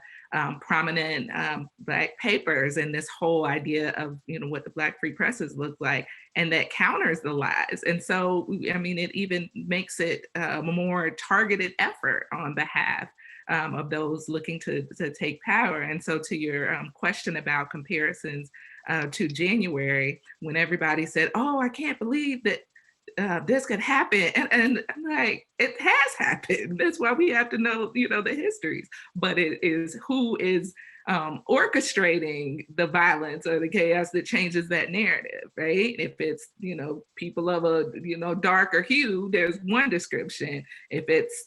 prominent Black papers, and this whole idea of, what the Black free presses look like, and that counters the lies. And so, it even makes it a more targeted effort on behalf of those looking to take power. And so to your question about comparisons to January, when everybody said, oh, I can't believe that this could happen. And I'm like, it has happened. That's why we have to know, the histories. But it is who is orchestrating the violence or the chaos that changes that narrative, right? If it's, people of a, darker hue, there's one description. If it's,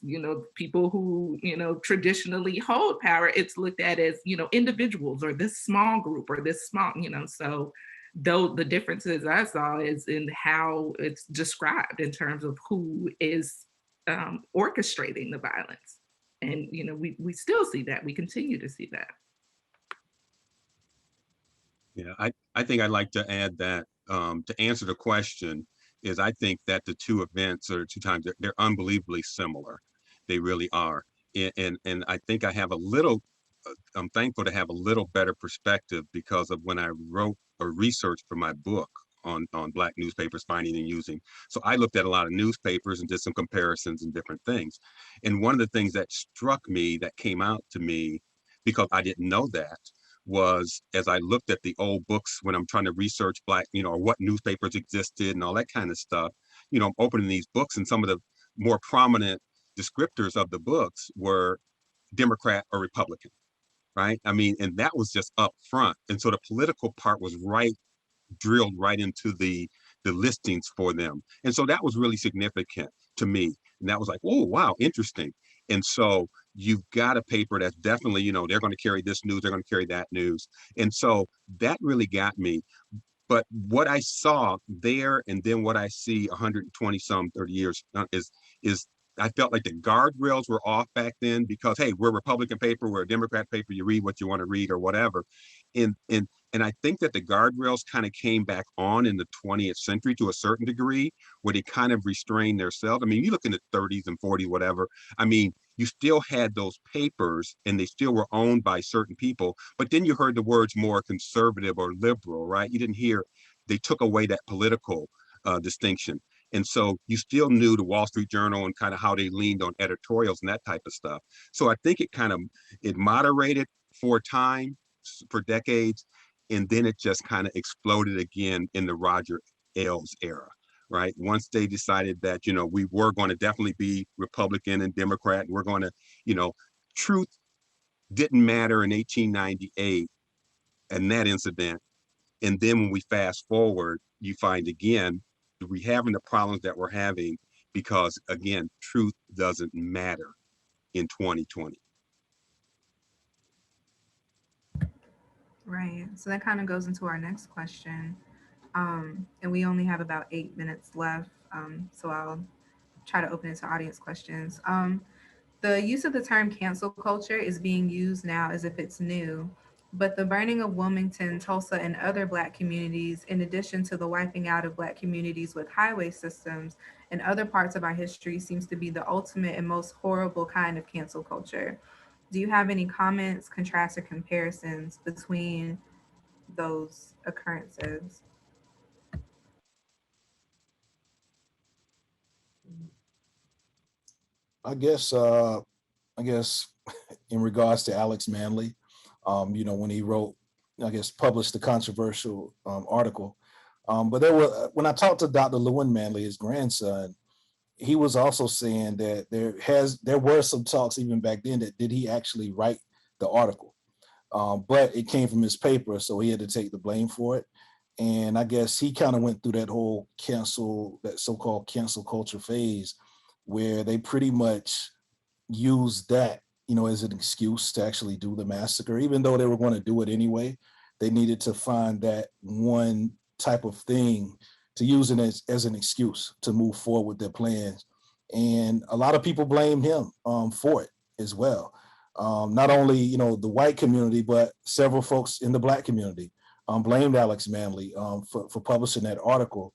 people who, traditionally hold power, it's looked at as, individuals, or this small group, or this small, so though the differences I saw is in how it's described in terms of who is orchestrating the violence. And, we still see that, we continue to see that. Yeah, I think I'd like to add that to answer the question is, I think that the two events, or two times, they're unbelievably similar. They really are. And I think I have I'm thankful to have a little better perspective because of when I wrote or researched for my book on Black newspapers, finding and using. So I looked at a lot of newspapers and did some comparisons and different things. And one of the things that struck me, that came out to me, because I didn't know that, was as I looked at the old books when I'm trying to research Black, or what newspapers existed and all that kind of stuff, I'm opening these books, and some of the more prominent descriptors of the books were Democrat or Republican. Right? And that was just up front. And so the political part was drilled right into the listings for them. And so that was really significant to me. And that was like, oh, wow, interesting. And so you've got a paper that's definitely, they're going to carry this news, they're going to carry that news. And so that really got me. But what I saw there, and then what I see 120 some 30 years is I felt like the guardrails were off back then, because, hey, we're a Republican paper, we're a Democrat paper, you read what you want to read or whatever. And I think that the guardrails kind of came back on in the 20th century to a certain degree, where they kind of restrained themselves. You look in the 30s and 40s, whatever. You still had those papers, and they still were owned by certain people, but then you heard the words more conservative or liberal, right? You didn't hear, they took away that political distinction. And so you still knew the Wall Street Journal and kind of how they leaned on editorials and that type of stuff. So I think it moderated for a time, for decades, and then it just kind of exploded again in the Roger Ailes era, right? Once they decided that, we were going to definitely be Republican and Democrat, and we're going to, truth didn't matter in 1898 and that incident. And then when we fast forward, you find again, we're having the problems that we're having because again, truth doesn't matter in 2020. Right. So that kind of goes into our next question. And we only have about 8 minutes left. So I'll try to open it to audience questions. The use of the term cancel culture is being used now as if it's new, but the burning of Wilmington, Tulsa, and other Black communities, in addition to the wiping out of Black communities with highway systems and other parts of our history, seems to be the ultimate and most horrible kind of cancel culture. Do you have any comments, contrasts, or comparisons between those occurrences? I guess in regards to Alex Manley, when he wrote, published the controversial article. But when I talked to Dr. Lewin Manley, his grandson, he was also saying that there were some talks even back then that did he actually write the article, but it came from his paper, so he had to take the blame for it. And I guess he kind of went through that whole that so-called cancel culture phase, where they pretty much used that, as an excuse to actually do the massacre. Even though they were going to do it anyway, they needed to find that one type of thing to use it as an excuse to move forward with their plans. And a lot of people blamed him for it as well. Not only, the white community, but several folks in the Black community blamed Alex Manley for publishing that article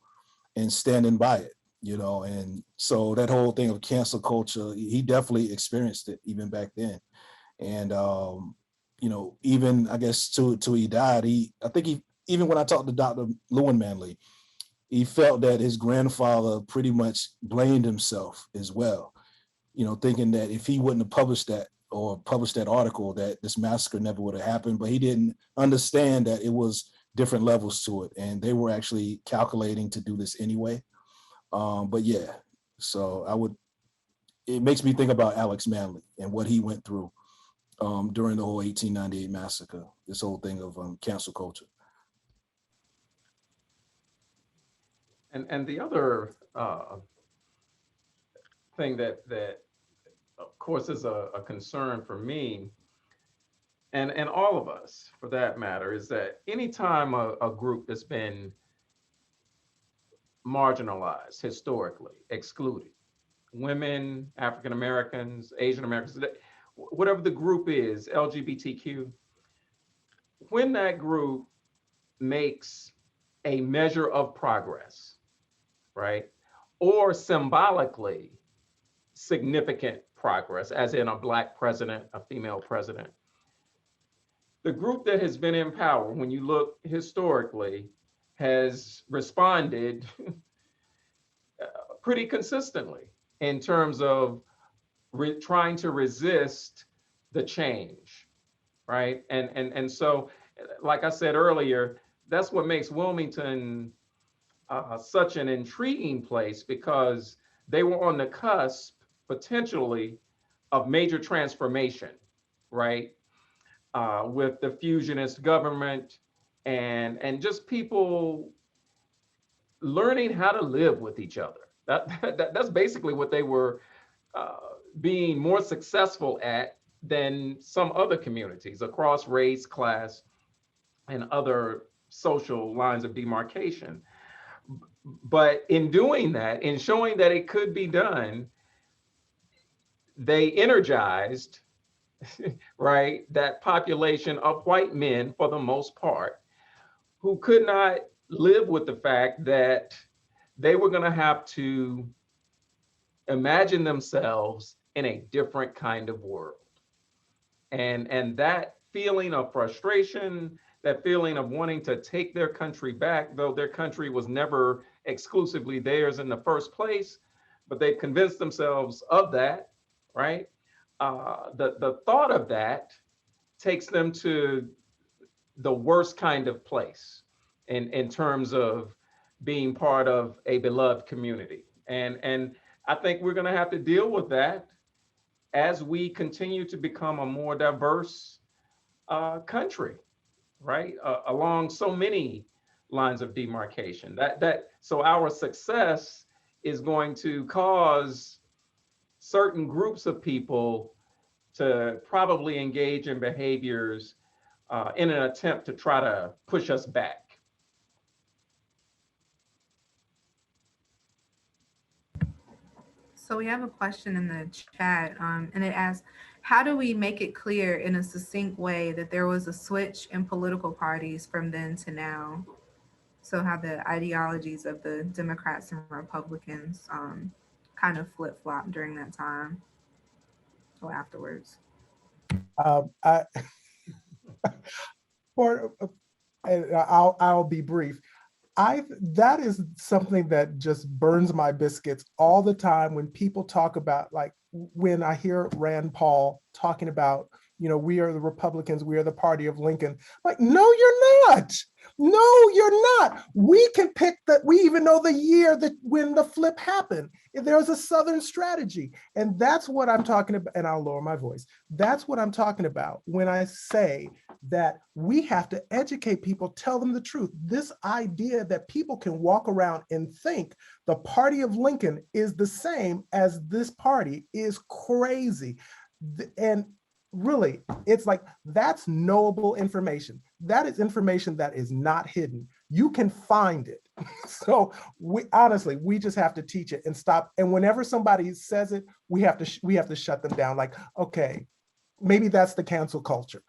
and standing by it. And so that whole thing of cancel culture, he definitely experienced it even back then. And, even I guess till he died, even when I talked to Dr. Lewin Manley, he felt that his grandfather pretty much blamed himself as well, thinking that if he wouldn't have published that article, that this massacre never would have happened. But he didn't understand that it was different levels to it, and they were actually calculating to do this anyway. But yeah, so it makes me think about Alex Manley and what he went through during the whole 1898 massacre, this whole thing of cancel culture. And the other thing that of course is a concern for me and all of us for that matter, is that anytime a group has been marginalized historically, excluded, women, African Americans, Asian Americans, whatever the group is, LGBTQ, when that group makes a measure of progress, right, or symbolically significant progress, as in a Black president, a female president, the group that has been in power, when you look historically, has responded pretty consistently in terms of trying to resist the change, right? And so, like I said earlier, that's what makes Wilmington such an intriguing place, because they were on the cusp, potentially, of major transformation, right? With the fusionist government and just people learning how to live with each other. That's basically what they were being more successful at than some other communities across race, class, and other social lines of demarcation. But in doing that, in showing that it could be done, they energized, right, that population of white men, for the most part, who could not live with the fact that they were going to have to imagine themselves in a different kind of world. And that feeling of frustration, that feeling of wanting to take their country back, though their country was never exclusively theirs in the first place, but they convinced themselves of that, right? The thought of that takes them to the worst kind of place in terms of being part of a beloved community. And I think we're going to have to deal with that as we continue to become a more diverse country, right? Along so many lines of demarcation. So our success is going to cause certain groups of people to probably engage in behaviors in an attempt to try to push us back. So we have a question in the chat, and it asks, how do we make it clear in a succinct way that there was a switch in political parties from then to now? So how the ideologies of the Democrats and Republicans kind of flip-flop during that time or afterwards. I, I'll be brief. That is something that just burns my biscuits all the time when people talk about, like, when I hear Rand Paul talking about, we are the Republicans, we are the party of Lincoln. Like, no, you're not. No, you're not. We can pick that. We even know the year that when the flip happened. There's a Southern strategy. And that's what I'm talking about. And I'll lower my voice. That's what I'm talking about when I say that we have to educate people, tell them the truth. This idea that people can walk around and think the party of Lincoln is the same as this party is crazy. And really, it's like, that's knowable information. That is information that is not hidden. You can find it. So we just have to teach it and stop. And whenever somebody says it, we have to shut them down. Like, okay, maybe that's the cancel culture.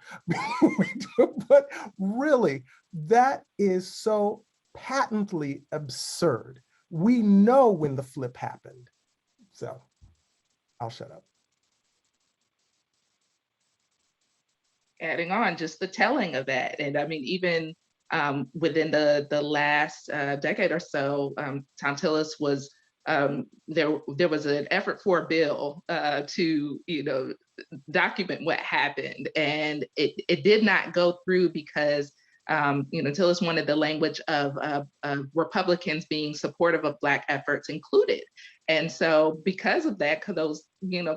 But really, that is so patently absurd. We know when the flip happened. So I'll shut up. Adding on just the telling of that. And I mean, even within the last decade or so, Tom Tillis was, there was an effort for a bill to, document what happened. And it did not go through because, Tillis wanted the language of Republicans being supportive of Black efforts included. And so because of that, because those,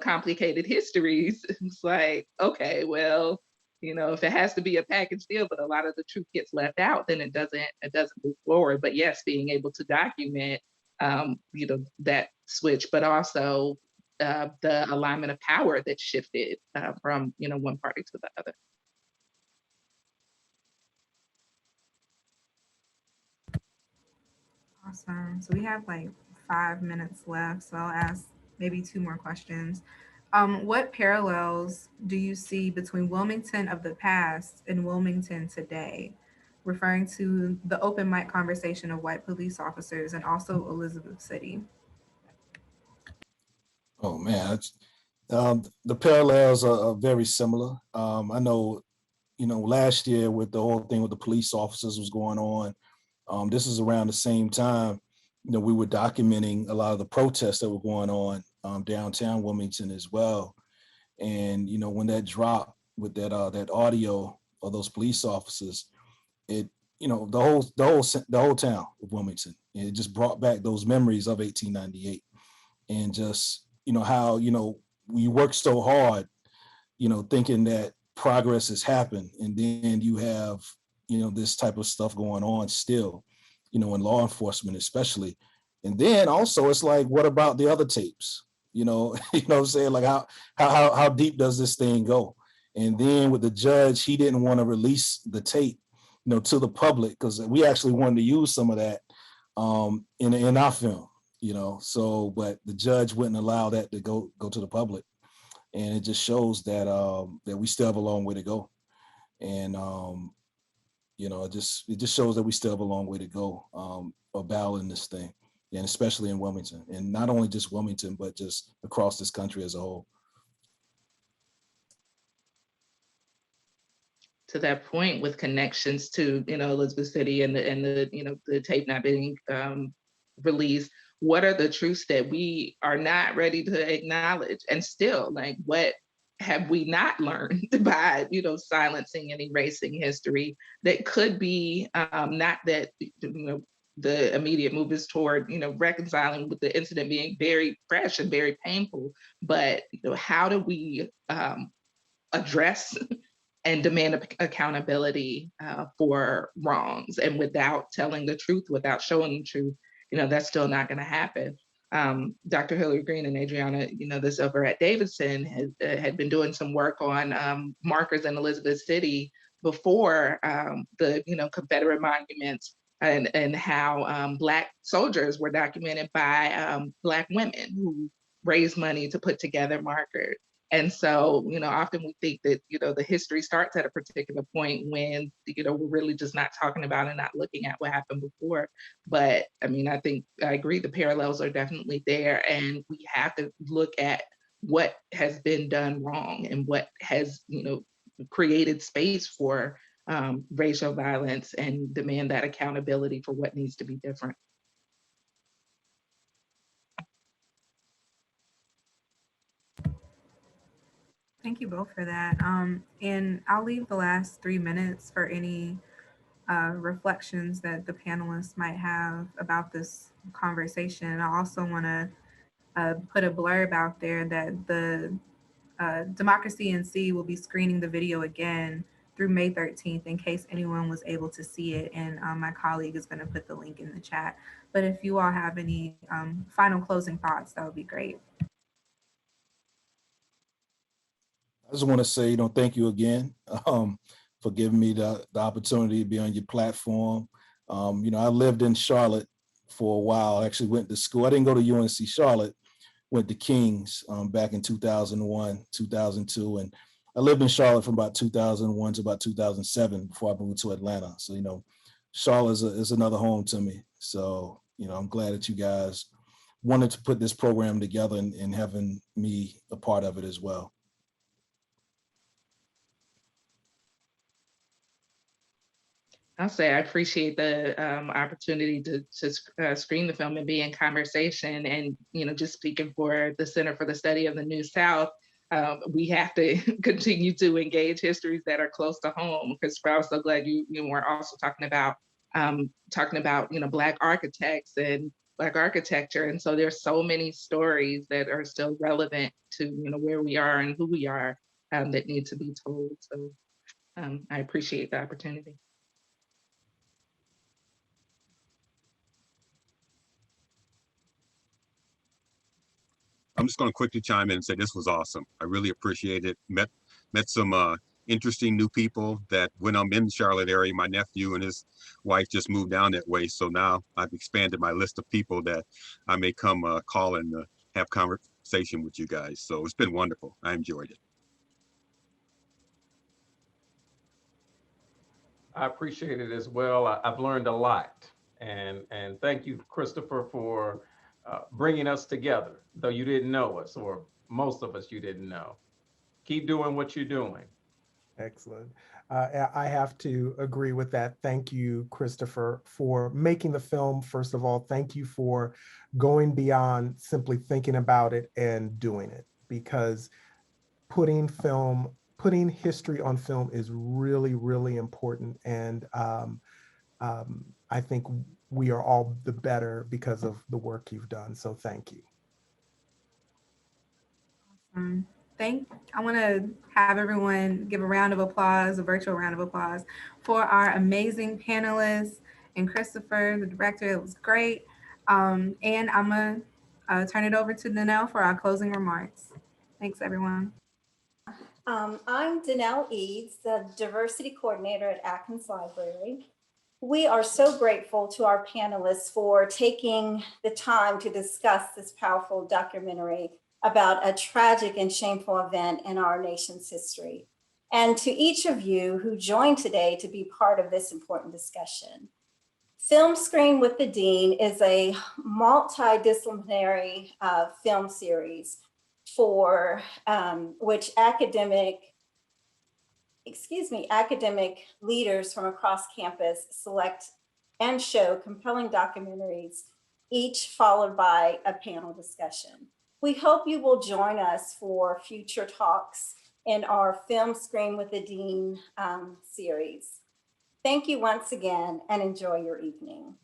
complicated histories, it's like, okay, well, if it has to be a package deal, but a lot of the truth gets left out, then it doesn't move forward. But yes, being able to document, that switch, but also the alignment of power that shifted from, one party to the other. Awesome. So we have like 5 minutes left. So I'll ask maybe 2 more questions. What parallels do you see between Wilmington of the past and Wilmington today, referring to the open mic conversation of white police officers and also Elizabeth City? Oh man, the parallels are very similar. I know, last year with the whole thing with the police officers was going on, this is around the same time, we were documenting a lot of the protests that were going on downtown Wilmington as well. And, when that dropped with that audio of those police officers, it, the whole town of Wilmington, it just brought back those memories of 1898 and just, how, we worked so hard, thinking that progress has happened. And then you have, this type of stuff going on still, in law enforcement especially. And then also it's like, what about the other tapes? You know what I'm saying? Like how deep does this thing go? And then with the judge, he didn't want to release the tape, to the public, because we actually wanted to use some of that in our film, so, but the judge wouldn't allow that to go to the public. And it just shows that that we still have a long way to go. And it just shows that we still have a long way to go about in this thing, and especially in Wilmington, and not only just Wilmington, but just across this country as a whole. To that point, with connections to Elizabeth City and the tape not being released, what are the truths that we are not ready to acknowledge? And still, like, what have we not learned by silencing and erasing history that could be not that the immediate move is toward, reconciling with the incident being very fresh and very painful. But how do we address and demand accountability for wrongs, and without telling the truth, without showing the truth, that's still not going to happen. Dr. Hillary Green and Adriana, this over at Davidson had been doing some work on markers in Elizabeth City before the Confederate monuments, and how Black soldiers were documented by Black women who raised money to put together markers. And so, often we think that, the history starts at a particular point when, we're really just not talking about and not looking at what happened before. But I mean, I agree, the parallels are definitely there, and we have to look at what has been done wrong and what has, created space for racial violence, and demand that accountability for what needs to be different. Thank you both for that. And I'll leave the last 3 minutes for any reflections that the panelists might have about this conversation. I also want to put a blurb out there that the Democracy NC will be screening the video again through May 13th in case anyone was able to see it. And my colleague is going to put the link in the chat. But if you all have any final closing thoughts, that would be great. I just want to say, thank you again for giving me the opportunity to be on your platform. I lived in Charlotte for a while. I actually went to school. I didn't go to UNC Charlotte, went to King's back in 2001, 2002. And I lived in Charlotte from about 2001 to about 2007 before I moved to Atlanta. So, Charlotte is another home to me. So, I'm glad that you guys wanted to put this program together and having me a part of it as well. I'll say I appreciate the opportunity to screen the film and be in conversation. And, just speaking for the Center for the Study of the New South, we have to continue to engage histories that are close to home. Because I was so glad you were also talking about Black architects and Black architecture. And so there's so many stories that are still relevant to where we are and who we are that need to be told. So I appreciate the opportunity. I'm just going to quickly chime in and say this was awesome. I really appreciate it. Met some interesting new people that when I'm in the Charlotte area, my nephew and his wife just moved down that way. So now I've expanded my list of people that I may come call and have conversation with you guys. So it's been wonderful. I enjoyed it. I appreciate it as well. I've learned a lot, and thank you, Christopher, for bringing us together, though you didn't know us, or most of us you didn't know. Keep doing what you're doing. Excellent. I have to agree with that. Thank you, Christopher, for making the film. First of all, thank you for going beyond simply thinking about it and doing it, because putting history on film is really, really important. And I think we are all the better because of the work you've done. So thank you. I want to have everyone give a round of applause, a virtual round of applause for our amazing panelists and Christopher, the director. It was great. And I'm going to turn it over to Danelle for our closing remarks. Thanks, everyone. I'm Danelle Eads, the diversity coordinator at Atkins Library. We are so grateful to our panelists for taking the time to discuss this powerful documentary about a tragic and shameful event in our nation's history. And to each of you who joined today to be part of this important discussion. Film Screen with the Dean is a multidisciplinary film series for which academic leaders from across campus select and show compelling documentaries, each followed by a panel discussion. We hope you will join us for future talks in our Film Screen with the Dean series. Thank you once again and enjoy your evening.